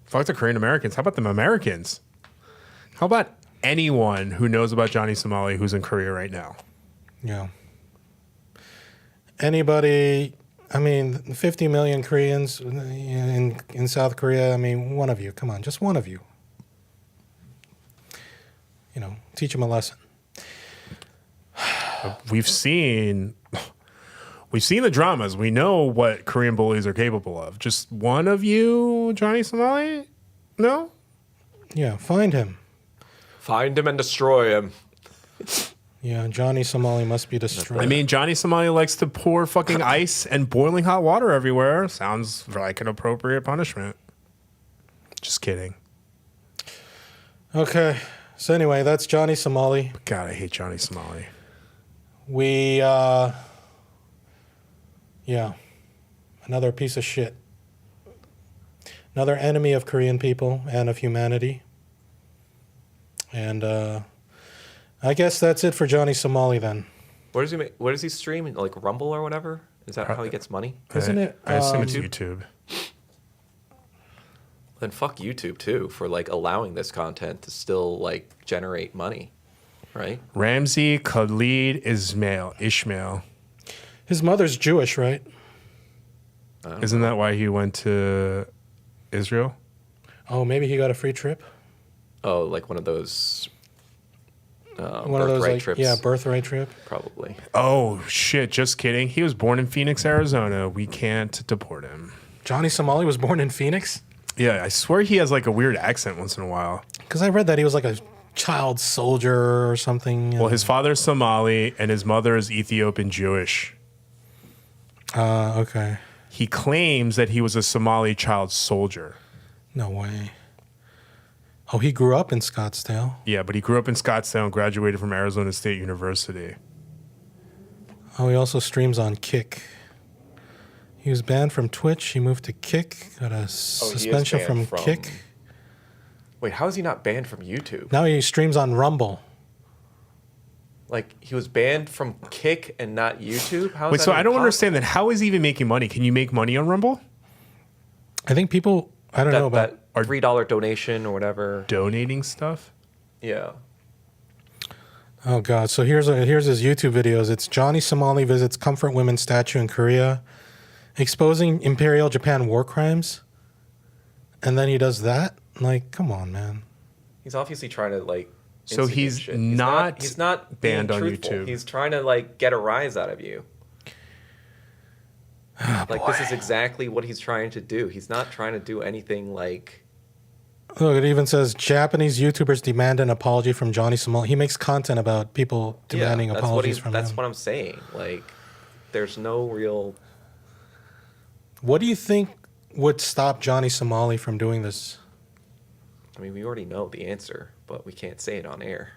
B: Fuck the Korean Americans. How about them Americans? How about anyone who knows about Johnny Somali who's in Korea right now?
A: yeah. Anybody, I mean, 50 million Koreans in South Korea, I mean, one of you, come on, just one of you. You know, teach them a lesson.
B: We've seen the dramas. We know what Korean bullies are capable of. Just one of you, Johnny Somali? No?
A: Yeah, find him.
C: Find him and destroy him.
A: Yeah, Johnny Somali must be destroyed.
B: I mean, Johnny Somali likes to pour fucking ice and boiling hot water everywhere. Sounds like an appropriate punishment. Just kidding.
A: Okay, so anyway, that's Johnny Somali.
B: God, I hate Johnny Somali.
A: We, yeah, another piece of shit. Another enemy of Korean people and of humanity. And I guess that's it for Johnny Somali then.
C: Where does he make, where does he stream? Like Rumble or whatever? Is that how he gets money?
A: Isn't it?
B: I assume it's YouTube.
C: Then fuck YouTube too for like allowing this content to still like generate money, right?
B: Ramsey Khalid Ishmael.
A: His mother's Jewish, right?
B: Isn't that why he went to Israel?
A: Oh, maybe he got a free trip.
C: Oh, like one of those
A: One of those,
C: birthright
A: like,
C: trips.
A: yeah, birthright trip.
C: Probably.
B: Oh, shit. Just kidding. He was born in Phoenix, Arizona. We can't deport him.
A: Johnny Somali was born in Phoenix?
B: Yeah, I swear he has like a weird accent once in a while.
A: Because I read that he was like a child soldier or something.
B: Well, his father's Somali and his mother is Ethiopian Jewish.
A: Okay.
B: He claims that he was a Somali child soldier.
A: No way. Oh, he grew up in Scottsdale.
B: Yeah, but he grew up in Scottsdale and graduated from Arizona State University.
A: Oh, he also streams on Kick. He was banned from Twitch. He moved to Kick. Got a suspension from Kick.
C: Wait, how is he not banned from YouTube?
A: Now he streams on Rumble.
C: Like he was banned from Kick and not YouTube? How is
B: Wait,
C: that
B: so
C: even
B: I don't
C: possible?
B: understand that. How is he even making money? Can you make money on Rumble?
A: I think people, I don't know about...
C: that $3 donation or whatever.
B: Donating stuff?
C: Yeah.
A: Oh, God. So here's his YouTube videos. It's Johnny Somali visits Comfort Women's statue in Korea, exposing Imperial Japan war crimes. And then he does that? Like, come on, man.
C: He's obviously trying to like
B: So
C: instigate
B: he's
C: shit.
B: not
C: he's not
B: banned
C: being
B: on
C: truthful.
B: YouTube.
C: He's trying to like get a rise out of you. Like this is exactly what he's trying to do. He's not trying to do anything like
A: Look, it even says Japanese YouTubers demand an apology from Johnny Somali. He makes content about people demanding apologies from
C: that's
A: him.
C: what I'm saying. Like there's no real
A: What do you think would stop Johnny Somali from doing this?
C: I mean, we already know the answer, but we can't say it on air.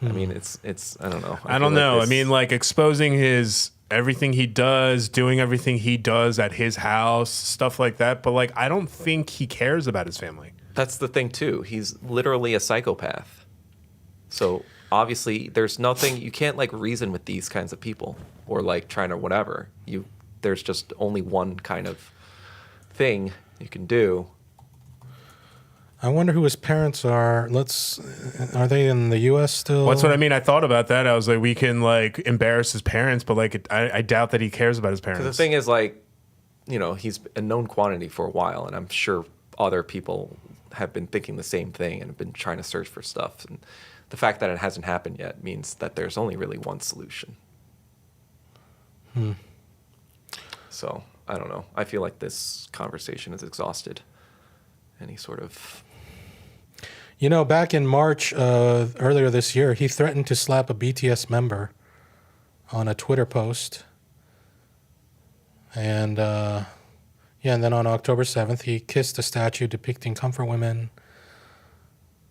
C: I mean, it's I don't know.
B: I don't
C: feel
B: know.
C: like
B: I mean, like exposing his everything he does, doing everything he does at his house, stuff like that. But like, I don't think he cares about his family.
C: that's the thing too. He's literally a psychopath. So obviously, there's nothing you can't like reason with these kinds of people or like trying to whatever. There's just only one kind of thing you can do.
A: I wonder who his parents are. Are they in the U.S. still?
B: That's what I mean. I thought about that. I was like, we can like embarrass his parents, but like, I doubt that he cares about his parents.
C: Because the thing is, like, you know, he's a known quantity for a while, and I'm sure other people have been thinking the same thing and have been trying to search for stuff. And the fact that it hasn't happened yet means that there's only really one solution. So I don't know. I feel like this conversation is exhausted. Any sort of...
A: You know, back in March, earlier this year, he threatened to slap a BTS member on a Twitter post. And, and then on October 7th, he kissed a statue depicting comfort women.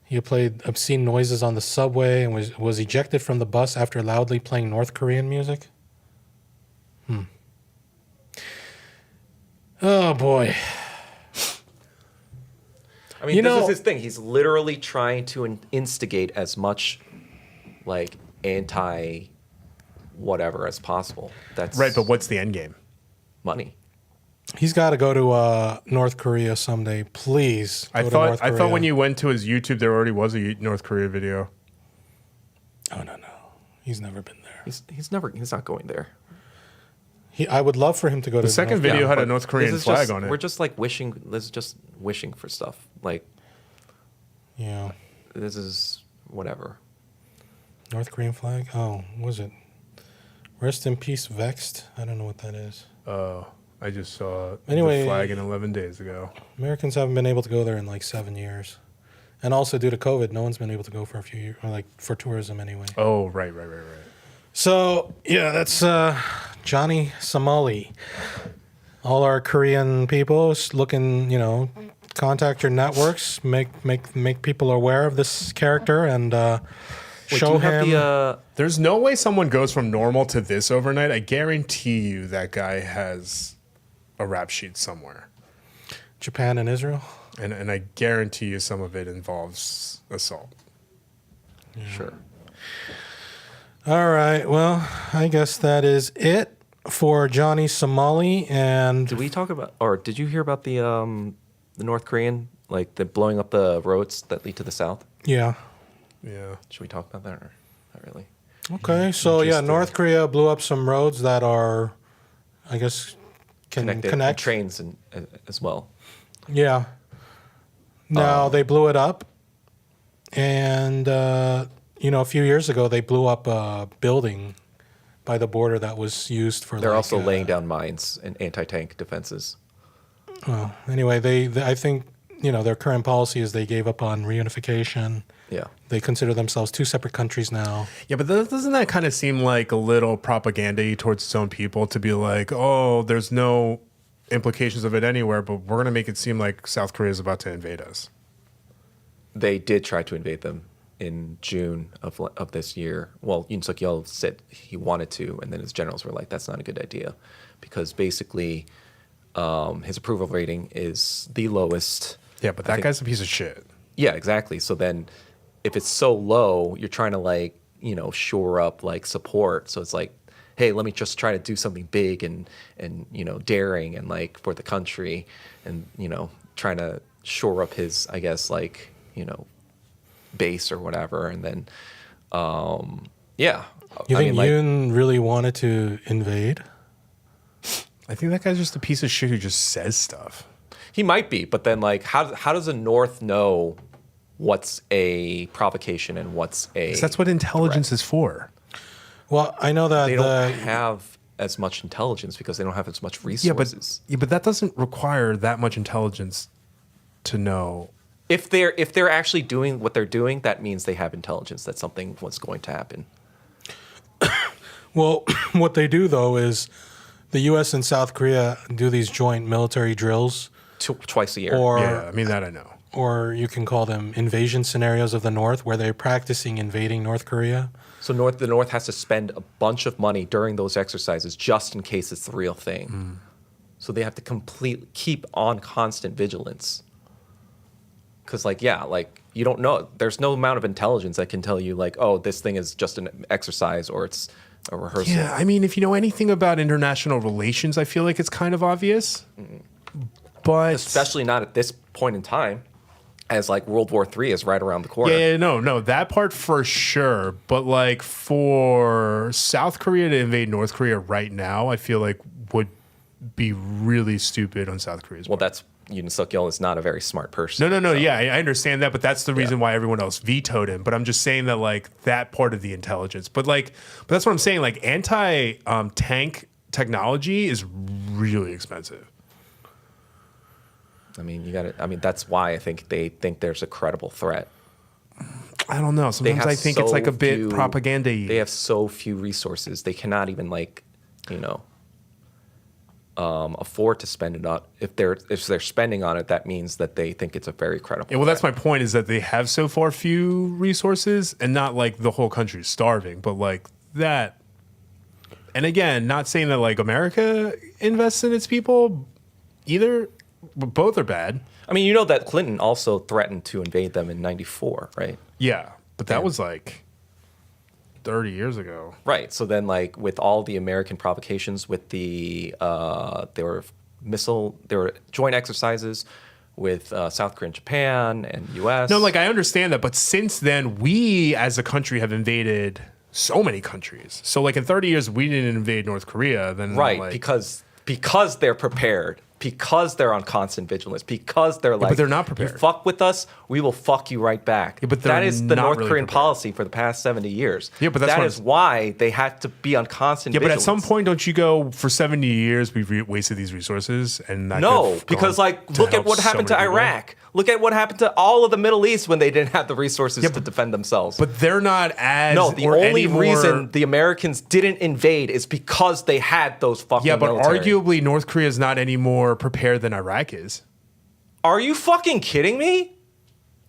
A: He played obscene noises on the subway and was ejected from the bus after loudly playing North Korean music. Oh, boy.
C: I mean, this is his thing. He's literally trying to instigate as much, like, anti-whatever as possible. That's
B: right, but what's the end game?
C: Money.
A: He's got to go to North Korea someday. Please.
B: I thought when you went to his YouTube, there already was a North Korea video.
A: Oh, no. He's never been there.
C: He's not going there.
A: I would love for him to go to
B: The second
A: North
B: video
A: Korea.
B: had a North Korean flag on it.
C: We're just like wishing. This is just wishing for stuff. Like,
A: Yeah.
C: this is whatever.
A: North Korean flag? Oh, what was it? Rest in peace, Vexed. I don't know what that is.
B: Oh, I just saw
A: Anyway,
B: the flag in 11 days ago.
A: Americans haven't been able to go there in like 7 years. And also due to COVID, no one's been able to go for a few years, or like for tourism anyway.
B: Oh, right.
A: So, yeah, that's Johnny Somali. All our Korean people looking, contact your networks, make people aware of this character and show him.
B: There's no way someone goes from normal to this overnight. I guarantee you that guy has a rap sheet somewhere.
A: Japan and Israel.
B: And I guarantee you some of it involves assault.
C: Sure.
A: All right. Well, I guess that is it for Johnny Somali. And
C: Did we talk about, or did you hear about the North Korean, like the blowing up the roads that lead to the south?
A: yeah.
B: Yeah.
C: Should we talk about that or not really?
A: Okay. So yeah, North Korea blew up some roads that are, I guess, can
C: Connected,
A: connect.
C: and trains and as well.
A: Yeah. Now they blew it up, and a few years ago they blew up a building by the border that was used for.
C: They're also laying down mines and anti-tank defenses.
A: Well, anyway, they I think their current policy is they gave up on reunification.
C: Yeah.
A: They consider themselves two separate countries now.
B: Yeah, but doesn't that kind of seem like a little propaganda towards its own people to be like, oh, there's no implications of it anywhere, but we're going to make it seem like South Korea is about to invade us?
C: They did try to invade them in June of this year. Well, Yoon Suk-yeol said he wanted to, and then his generals were like, that's not a good idea, because basically his approval rating is the lowest.
B: Yeah, but that guy's a piece of shit.
C: Yeah, exactly. So then if it's so low, you're trying to shore up support. So it's like, hey, let me just try to do something big and daring and for the country, and trying to shore up his, I guess, base or whatever. And then yeah.
A: You think Yoon really wanted to invade?
B: I think that guy's just a piece of shit who just says stuff.
C: He might be, but then how does the North know what's a provocation and what's a?
B: 'Cause that's what intelligence is for.
A: Well, I know that
C: they don't have as much intelligence because they don't have as much resources.
B: Yeah, but that doesn't require that much intelligence to know.
C: If they're actually doing what they're doing, that means they have intelligence that something was going to happen.
A: Well, what they do though is the U.S. and South Korea do these joint military drills
C: Twice a year.
B: Yeah, I mean that I know.
A: Or you can call them invasion scenarios of the North, where they're practicing invading North Korea.
C: So the North has to spend a bunch of money during those exercises just in case it's the real thing. So they have to keep on constant vigilance. Because you don't know. There's no amount of intelligence that can tell you oh, this thing is just an exercise or it's a rehearsal.
B: Yeah, I mean, if you know anything about international relations, I feel like it's kind of obvious. But
C: especially not at this point in time, as World War III is right around the corner.
B: Yeah, no, that part for sure. But for South Korea to invade North Korea right now, I feel like would be really stupid on South Korea's part.
C: Well, that's Yoon Suk-yeol is not a very smart person.
B: No. Yeah, I understand that, but that's the reason why everyone else vetoed him. But I'm just saying that that part of the intelligence. But that's what I'm saying. Anti-tank technology is really expensive.
C: I mean, that's why I think they think there's a credible threat.
B: I don't know. Sometimes I think it's a bit propaganda-y.
C: They have so few resources. They cannot even afford to spend it on. If they're spending on it, that means that they think it's a very credible.
B: Yeah, well, that's my point. Is that they have so far few resources, and not the whole country's starving, but that. And again, not saying that America invests in its people either. But both are bad.
C: I mean, that Clinton also threatened to invade them in '94, right?
B: Yeah, but that was 30 years ago.
C: Right. So then, with all the American provocations, with there were joint exercises with South Korea and Japan and U.S.
B: No, I understand that, but since then, we as a country have invaded so many countries. So, in 30 years, we didn't invade North Korea. Then,
C: right, because they're prepared. Because they're on constant vigilance, because they're
B: but they're not prepared.
C: You fuck with us, we will fuck you right back.
B: Yeah, but
C: that is the North
B: really
C: Korean
B: prepared.
C: policy for the past 70 years.
B: Yeah, but
C: that is why they have to be on constant vigilance.
B: But at some point, don't you go, for 70 years, we've wasted these resources? And that
C: no, because look at what happened to Iraq. Look at what happened to all of the Middle East when they didn't have the resources to defend themselves.
B: But they're not as...
C: No, the only reason the Americans didn't invade is because they had those fucking military.
B: Arguably, North Korea is not any more prepared than Iraq is.
C: Are you fucking kidding me?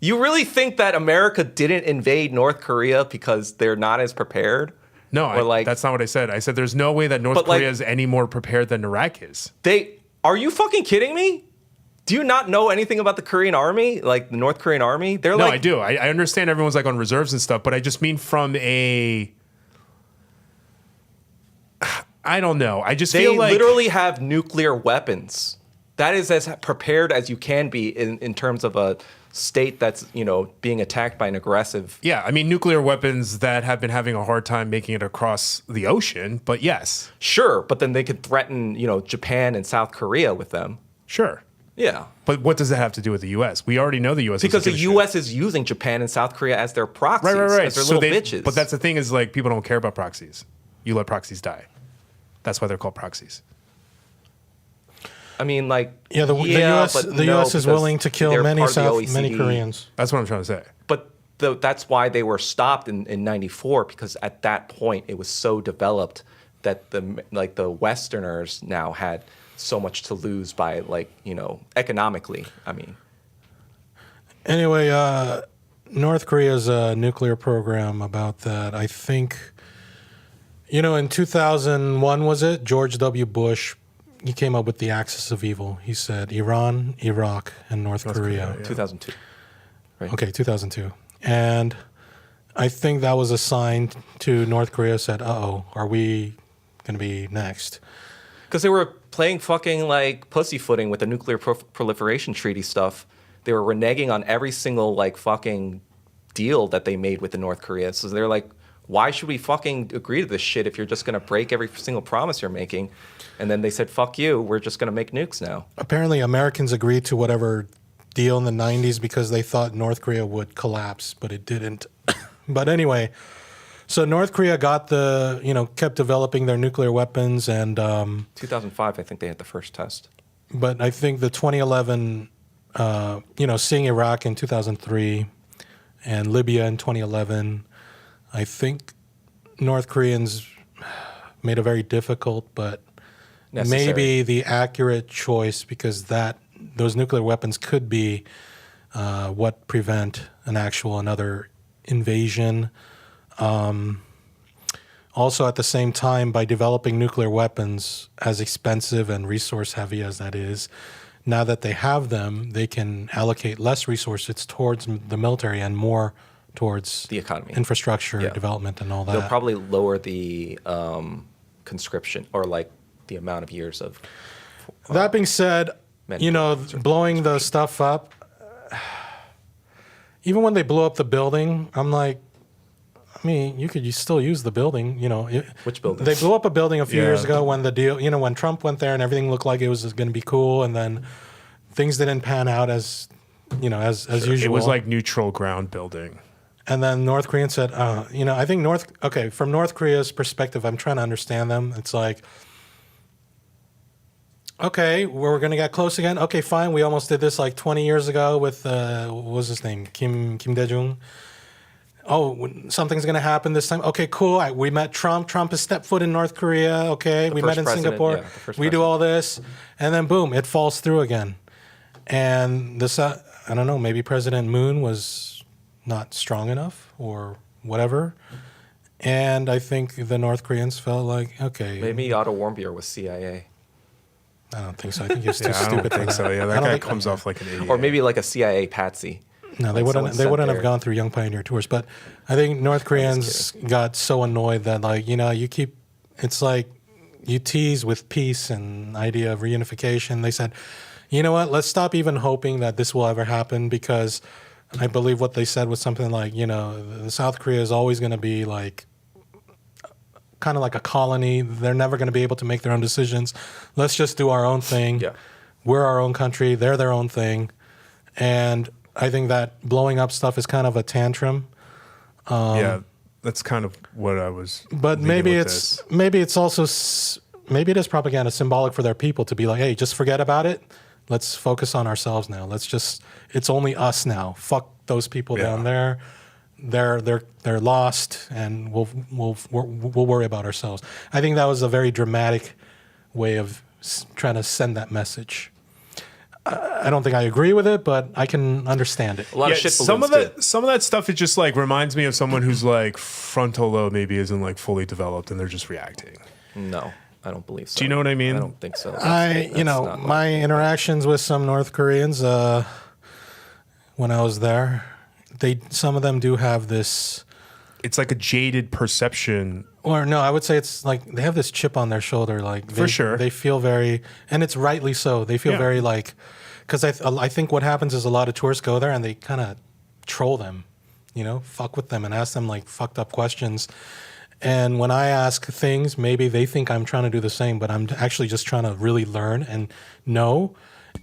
C: You really think that America didn't invade North Korea because they're not as prepared?
B: No, that's not what I said. I said there's no way that North Korea is any more prepared than Iraq is.
C: Are you fucking kidding me? Do you not know anything about the Korean army? Like the North Korean army? They're
B: No,
C: like,
B: I do. I understand everyone's like on reserves and stuff, but I just mean from a. I don't know. I just
C: they
B: feel like
C: literally have nuclear weapons. That is as prepared as you can be in terms of a state that's, being attacked by an aggressive.
B: Yeah, I mean nuclear weapons that have been having a hard time making it across the ocean, but yes.
C: Sure, but then they could threaten, Japan and South Korea with them.
B: Sure.
C: Yeah.
B: But what does that have to do with the U.S.? We already know the U.S.
C: Because the
B: doesn't give a
C: U.S. is using Japan and South Korea as their proxies,
B: right.
C: as their little bitches.
B: But that's the thing is like people don't care about proxies. You let proxies die. That's why they're called proxies.
C: I mean, like,
A: Yeah, the U.S. is willing to kill many Koreans.
B: That's what I'm trying to say.
C: But that's why they were stopped in '94, because at that point it was so developed that the Westerners now had so much to lose by economically. I mean,
A: Anyway, North Korea's nuclear program about that, I think, in 2001, was it? George W. Bush, he came up with the axis of evil. He said Iran, Iraq, and North Korea.
C: 2002. Right.
A: Okay, 2002. And I think that was a sign to North Korea, said, uh-oh, are we going to be next?
C: Because they were playing fucking pussyfooting with the nuclear proliferation treaty stuff. They were reneging on every single fucking deal that they made with the North Korea. So they're like, why should we fucking agree to this shit if you're just going to break every single promise you're making? And then they said, fuck you, we're just going to make nukes now.
A: Apparently Americans agreed to whatever deal in the 90s because they thought North Korea would collapse, but it didn't. But anyway, so North Korea got kept developing their nuclear weapons, and
C: 2005, I think they had the first test.
A: But I think the 2011, seeing Iraq in 2003 and Libya in 2011, I think North Koreans made a very difficult but maybe the accurate choice, because those nuclear weapons could be what prevent another invasion. Also, at the same time, by developing nuclear weapons, as expensive and resource heavy as that is, now that they have them, they can allocate less resources towards the military and more towards
C: the economy,
A: infrastructure, development, and all that.
C: They'll probably lower the conscription or the amount of years of.
A: That being said, blowing the stuff up, even when they blow up the building, I'm like, I mean, you could still use the building,
C: Which building?
A: They blew up a building a few years ago when the deal, when Trump went there and everything looked like it was going to be cool, and then things didn't pan out as usual.
B: It was like neutral ground building.
A: And then North Koreans said, I think from North Korea's perspective, I'm trying to understand them. It's like, okay, we're going to get close again. Okay, fine. We almost did this 20 years ago with, what was his name? Kim Dae-jung. Oh, something's going to happen this time. Okay, cool. We met Trump. Trump has stepped foot in North Korea. Okay, we met in Singapore. We do all this. And then boom, it falls through again. And this, I don't know, maybe President Moon was not strong enough or whatever. And I think the North Koreans felt like, okay.
C: Maybe Otto Warmbier was CIA.
A: I don't think so. I think he was too stupid.
B: I don't think so. Yeah, that guy comes off like an idiot.
C: Or maybe a CIA patsy.
A: No, they wouldn't have gone through Young Pioneer Tours. But I think North Koreans got so annoyed that it's like you tease with peace and idea of reunification. They said, you know what, let's stop even hoping that this will ever happen, because I believe what they said was something like, the South Korea is always going to be kind of like a colony. They're never going to be able to make their own decisions. Let's just do our own thing.
C: Yeah.
A: We're our own country. They're their own thing. And I think that blowing up stuff is kind of a tantrum.
B: Yeah, that's kind of what I was.
A: But maybe it is propaganda, symbolic for their people to be like, hey, just forget about it. Let's focus on ourselves now. It's only us now. Fuck those people down there. They're lost, and we'll worry about ourselves. I think that was a very dramatic way of trying to send that message. I don't think I agree with it, but I can understand it.
C: A lot of shit.
B: Some of that stuff, it just reminds me of someone whose frontal lobe maybe isn't fully developed, and they're just reacting.
C: No. I don't believe so.
B: Do you know what I mean?
C: I don't think so.
A: My interactions with some North Koreans when I was there, some of them do have this.
B: It's like a jaded perception.
A: Or no, I would say it's like they have this chip on their shoulder. Like
B: For sure.
A: They feel very, and it's rightly so. They feel very like, because I think what happens is a lot of tourists go there and they kind of troll them, fuck with them and ask them like fucked up questions. And when I ask things, maybe they think I'm trying to do the same, but I'm actually just trying to really learn and know.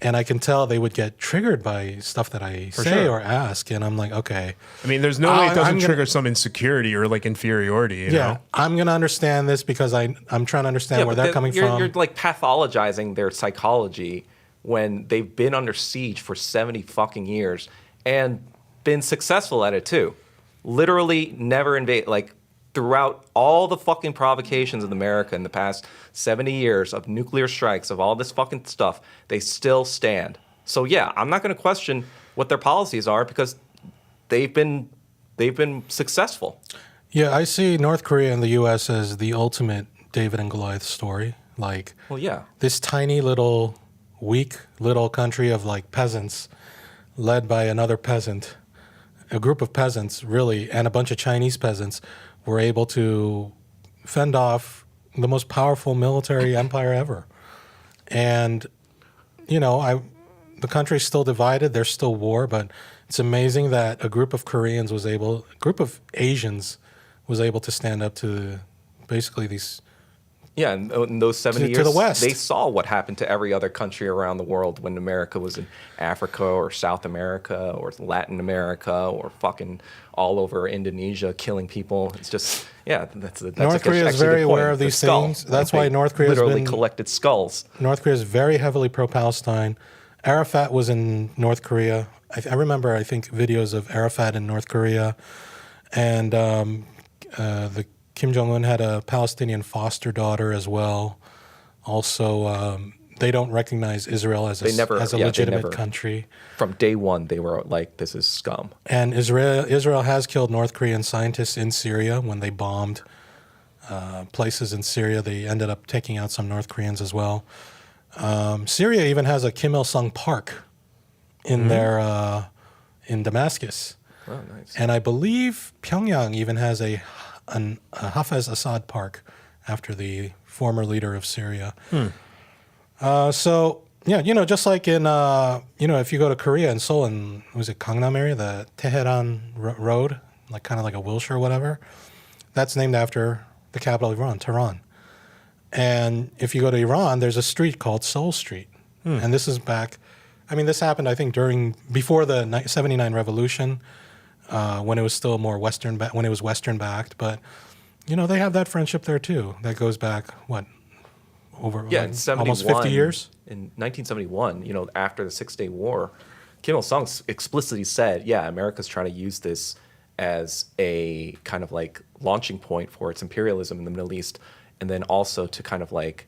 A: And I can tell they would get triggered by stuff that I say or ask. And I'm like, okay.
B: I mean, there's no way it doesn't trigger some insecurity or like inferiority. You know?
A: I'm going to understand this because I'm trying to understand where they're coming from.
C: You're like pathologizing their psychology when they've been under siege for 70 fucking years and been successful at it too. Literally never invade, like, throughout all the fucking provocations in America in the past 70 years of nuclear strikes, of all this fucking stuff, they still stand. So yeah, I'm not going to question what their policies are because they've been successful.
A: Yeah, I see North Korea and the U.S. as the ultimate David and Goliath story. Like, this tiny little, weak little country of like peasants led by another peasant, a group of peasants really, and a bunch of Chinese peasants were able to fend off the most powerful military empire ever. And, the country's still divided. There's still war, but it's amazing that a group of Asians was able to stand up to basically these.
C: Yeah, in those 70 years,
A: to the West.
C: They saw what happened to every other country around the world when America was in Africa or South America or Latin America or fucking all over Indonesia killing people. It's just, that's
A: North Korea is very aware of these things. That's why North Korea
C: literally collected skulls.
A: North Korea is very heavily pro-Palestine. Arafat was in North Korea. I remember, I think, videos of Arafat in North Korea. And the Kim Jong-un had a Palestinian foster daughter as well. Also, they don't recognize Israel as a legitimate country.
C: From day one, they were like, this is scum.
A: And Israel has killed North Korean scientists in Syria when they bombed places in Syria. They ended up taking out some North Koreans as well. Syria even has a Kim Il-sung Park in in Damascus.
C: Oh, nice.
A: And I believe Pyongyang even has a Hafez Assad Park after the former leader of Syria. Just like in, if you go to Korea and Seoul and was it Gangnam area, the Tehran Road, like kind of like a Wilshire or whatever, that's named after the capital of Iran, Tehran. And if you go to Iran, there's a street called Seoul Street. And this is this happened, I think, before the 79 revolution, when it was still more Western backed. But, they have that friendship there too. That goes back, almost 50 years?
C: In 1971, after the 6-Day War, Kim Il-sung explicitly said, America's trying to use this as a kind of like launching point for its imperialism in the Middle East, and then also to kind of like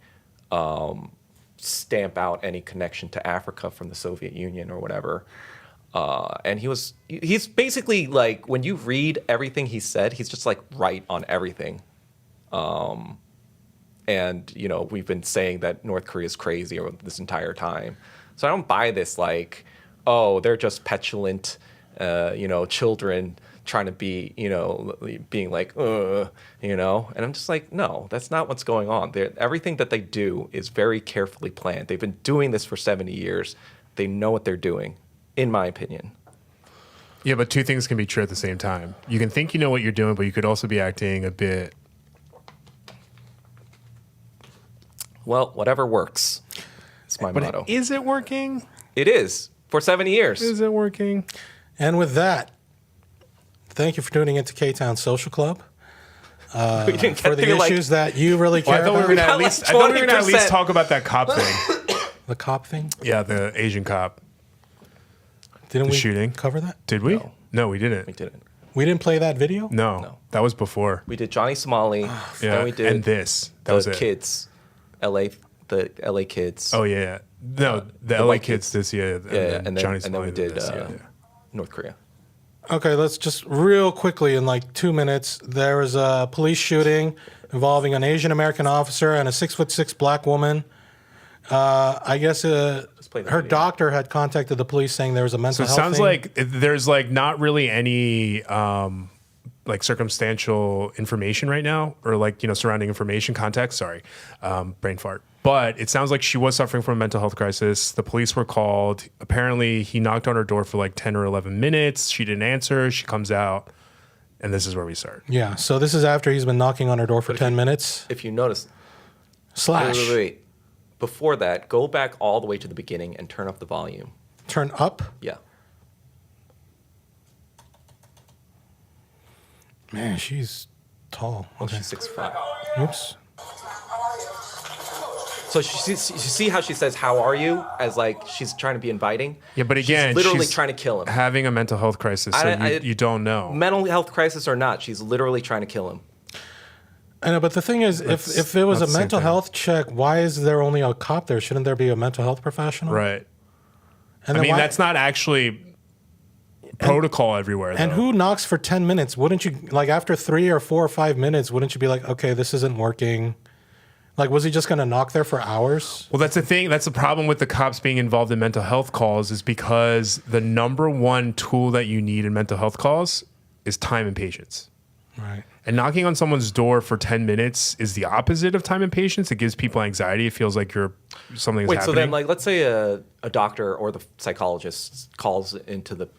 C: stamp out any connection to Africa from the Soviet Union or whatever. And he's basically like, when you read everything he said, he's just like right on everything. And, we've been saying that North Korea is crazy this entire time. So I don't buy this like, oh, they're just petulant, children trying to be, being like, And I'm just like, no, that's not what's going on. Everything that they do is very carefully planned. They've been doing this for 70 years. They know what they're doing, in my opinion.
B: Yeah, but two things can be true at the same time. You can think you know what you're doing, but you could also be acting a bit...
C: Well, whatever works. It's my motto.
B: But is it working?
C: It is. For 70 years.
B: Is it working?
A: And with that, thank you for tuning into Ktown Social Club. For the issues that you really care about.
B: I thought we were going to at least talk about that cop thing.
A: The cop thing?
B: Yeah, the Asian cop.
A: Didn't we
B: shooting.
A: Cover that?
B: Did we? No, we didn't.
C: We didn't.
A: We didn't play that video?
B: No. That was before.
C: We did Johnny Somali.
B: Yeah,
C: we did
B: and this. That was
C: the
B: it.
C: Kids. The LA Kids.
B: Oh, yeah. No, the LA Kids this year.
C: And then we did North Korea.
A: Okay, let's just real quickly in like 2 minutes. There was a police shooting involving an Asian American officer and a 6'6" black woman. I guess her doctor had contacted the police saying there was a mental
B: So it
A: health
B: sounds
A: thing.
B: like there's like not really any like circumstantial information right now, or like, you know, surrounding information, context. Sorry, brain fart. But it sounds like she was suffering from a mental health crisis. The police were called. Apparently, he knocked on her door for like 10 or 11 minutes. She didn't answer. She comes out, and this is where we start.
A: Yeah, so this is after he's been knocking on her door for 10 minutes.
C: If you notice,
A: Slash.
C: wait. Before that, go back all the way to the beginning and turn up the volume.
A: Turn up?
C: Yeah.
A: Man, she's tall. Okay.
C: She's 6'5".
A: Oops.
C: So you see how she says, "How are you?" as like she's trying to be inviting.
B: Yeah, but again,
C: she's literally
B: she's
C: trying to kill him.
B: having a mental health crisis, so you don't know.
C: Mental health crisis or not, she's literally trying to kill him.
A: I know, but the thing is, if it was a mental health check, why is there only a cop there? Shouldn't there be a mental health professional?
B: Right.
A: And
B: I
A: then
B: mean, that's not actually protocol everywhere.
A: And
B: though.
A: who knocks for 10 minutes? Wouldn't you, like after 3 or 4 or 5 minutes, wouldn't you be like, okay, this isn't working? Like, was he just going to knock there for hours?
B: Well, that's the thing. That's the problem with the cops being involved in mental health calls, is because the number one tool that you need in mental health calls is time and patience.
A: Right.
B: And knocking on someone's door for 10 minutes is the opposite of time and patience. It gives people anxiety. It feels like something's
C: Wait,
B: happening.
C: so then, like, let's say a doctor or the psychologist calls into the.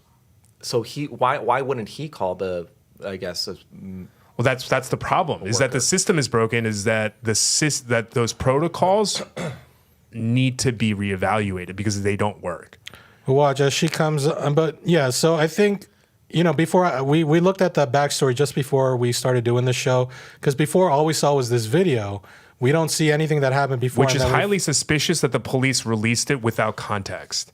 C: So why wouldn't he call the? I guess.
B: Well, that's the problem. Is that the system is broken? Is that that those protocols need to be reevaluated because they don't work.
A: Watch as she comes, but yeah. So I think, you know, before we looked at the backstory just before we started doing the show, because before all we saw was this video. We don't see anything that happened before,
B: Which is highly suspicious that the police released it without context.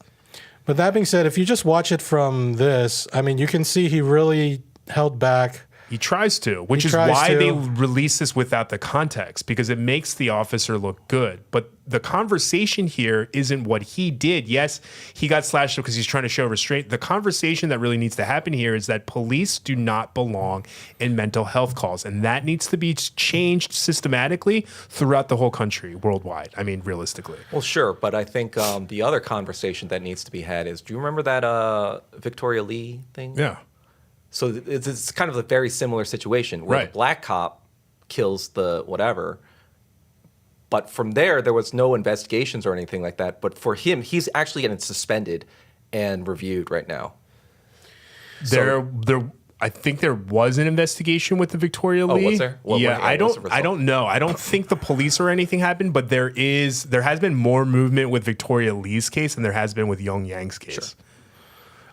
A: But that being said, if you just watch it from this, I mean, you can see he really held back.
B: He tries to, which is why they release this without the context, because it makes the officer look good. But the conversation here isn't what he did. Yes, he got slashed because he's trying to show restraint. The conversation that really needs to happen here is that police do not belong in mental health calls. And that needs to be changed systematically throughout the whole country, worldwide. I mean, realistically.
C: Well, sure. But I think the other conversation that needs to be had is, do you remember that Victoria Lee thing?
B: Yeah.
C: So it's kind of a very similar situation where the black cop kills the whatever. But from there was no investigations or anything like that. But for him, he's actually getting suspended and reviewed right now.
B: I think there was an investigation with the Victoria Lee.
C: Oh, was there?
B: I don't know. I don't think the police or anything happened, but there has been more movement with Victoria Lee's case than there has been with Young Yang's case.
C: Sure.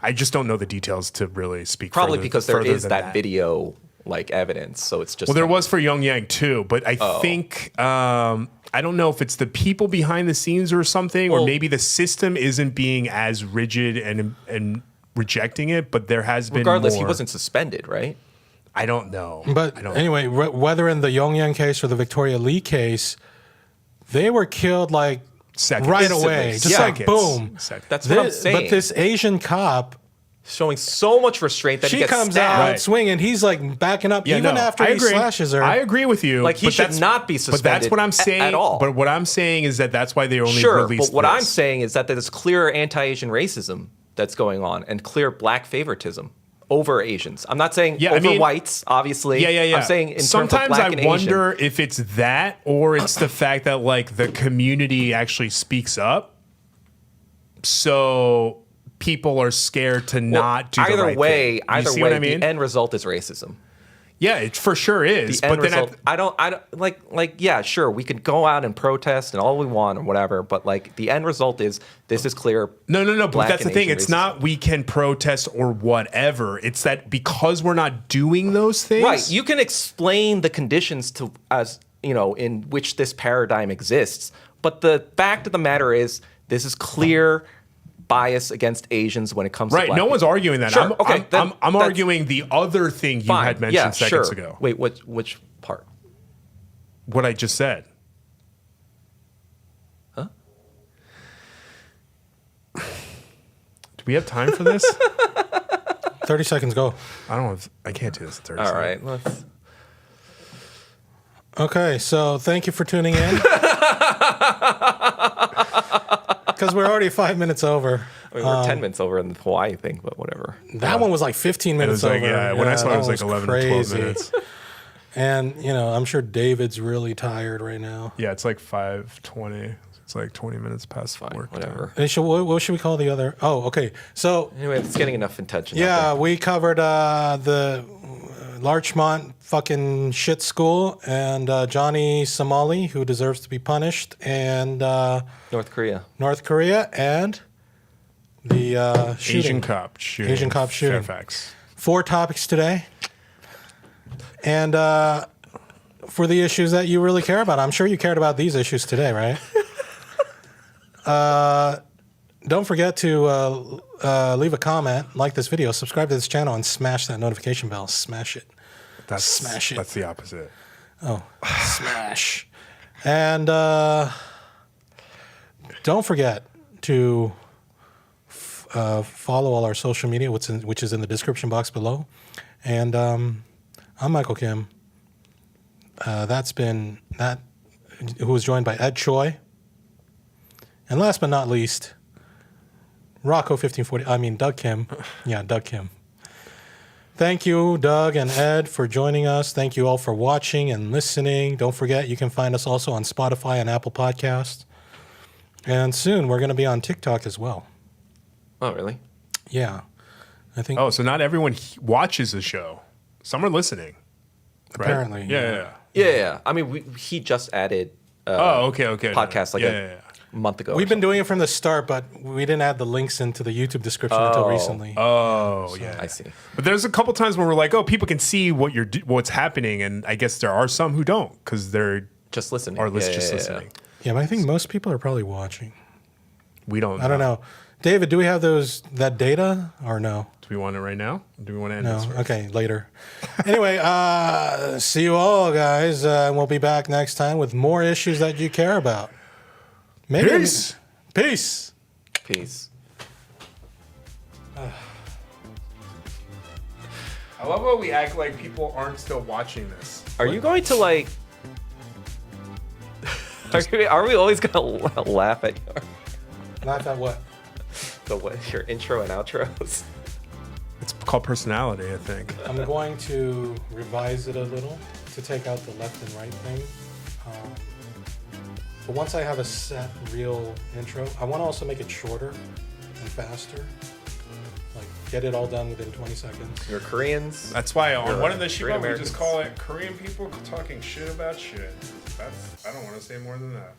B: I just don't know the details to really speak.
C: Probably because there is that video like evidence, so it's just.
B: Well, there was for Young Yang too, but I think I don't know if it's the people behind the scenes or something, or maybe the system isn't being as rigid and rejecting it. But there has been.
C: Regardless, he wasn't suspended, right?
B: I don't know.
A: But anyway, whether in the Young Yang case or the Victoria Lee case, they were killed like. Right away, just boom.
C: That's what I'm saying.
A: But this Asian cop
C: showing so much restraint that
A: she
C: he gets
A: comes
C: stabbed.
A: out swinging. He's like backing up after he slashes her.
B: I agree with you.
C: Like he should not be suspended.
B: But that's what I'm saying
C: at all.
B: But what I'm saying is that's why they only released.
C: But what I'm saying is that there's clear anti-Asian racism that's going on and clear black favoritism over Asians. I'm not saying over whites, obviously.
B: Yeah.
C: I'm saying in
B: sometimes
C: terms of black and
B: I wonder
C: Asian.
B: if it's that or it's the fact that like the community actually speaks up, so people are scared to not do the right thing.
C: Either way, the end result is racism.
B: Yeah, it for sure is.
C: The end
B: but then
C: result, I don't yeah, sure, we could go out and protest and all we want or whatever, but like the end result is this is clear.
B: No. But that's the thing.
C: Asian
B: it's
C: racism.
B: not we can protest or whatever. It's that because we're not doing those things.
C: Right. You can explain the conditions to us, in which this paradigm exists, but the fact of the matter is this is clear bias against Asians when it comes to black
B: no
C: people.
B: one's arguing that.
C: Sure,
B: I'm arguing the other thing you had mentioned seconds ago.
C: Wait, which part?
B: What I just said.
C: Huh?
B: Do we have time for this?
A: 30 seconds, go.
B: I can't do this in 30
C: All
B: seconds.
C: right, let's.
A: Okay, so thank you for tuning in. Because we're already 5 minutes over.
C: I mean, we're 10 minutes over in the Hawaii thing, but whatever.
A: That one was like 15 minutes
B: like,
A: over.
B: yeah, when I saw it, it was
A: that
B: like 11 or
A: crazy.
B: 12 minutes.
A: And, I'm sure David's really tired right now.
B: Yeah, it's like 5:20. It's like 20 minutes past
C: Fine,
B: work.
C: whatever.
A: And what should we call the other? Oh, okay. So,
C: Anyway, it's getting enough attention.
A: yeah,
C: out
A: we covered the Larchmont fucking shit school and Johnny Somali, who deserves to be punished, and
C: there. North Korea.
A: North Korea, and the shooting.
B: Asian cop shooting.
A: Asian cop shooting.
B: Fairfax.
A: 4 topics today. And for the issues that you really care about, I'm sure you cared about these issues today, right? Don't forget to leave a comment, like this video, subscribe to this channel, and smash that notification bell. Smash it. Smash it.
B: That's the opposite.
A: Oh, smash. And don't forget to follow all our social media, which is in the description box below. And I'm Michael Kim. That's been who was joined by Ed Choi. And last but not least, Doug Kim. Yeah, Doug Kim. Thank you, Doug and Ed, for joining us. Thank you all for watching and listening. Don't forget, you can find us also on Spotify and Apple Podcasts. And soon, we're going to be on TikTok as well.
C: Oh, really?
A: Yeah. I think
B: Oh, so not everyone watches the show. Some are listening. Right?
A: apparently.
C: Yeah. I mean, he just added
B: Okay.
C: podcast like
B: yeah.
C: a month ago.
A: We've been doing it from the start, but we didn't add the links into the YouTube description until recently.
B: Oh, yeah.
C: I see.
B: But there's a couple times where we're like, oh, people can see what's happening, and I guess there are some who don't because they're
C: Just listening.
B: listening.
A: Yeah, but I think most people are probably watching.
B: We don't.
A: I don't know. David, do we have that data or no?
B: Do we want it right now? Or do we want to end
A: No.
B: this? First?
A: Okay, later. Anyway, see you all, guys. And we'll be back next time with more issues that you care about. Maybe.
B: Peace.
A: Peace.
C: Peace.
B: I love how we act like people aren't still watching this.
C: Are you going to like? Are we always gonna laugh at
A: Laugh at what?
C: your intro and outros?
B: It's called personality, I think.
A: I'm going to revise it a little to take out the left and right thing. But once I have a set real intro, I want to also make it shorter and faster. Like get it all done within 20 seconds.
C: You're Koreans.
B: That's why on
C: You're
B: one of the
C: Korean
B: Shiba we just
C: Americans.
B: call it Korean people talking shit about shit. I don't want to say more than that.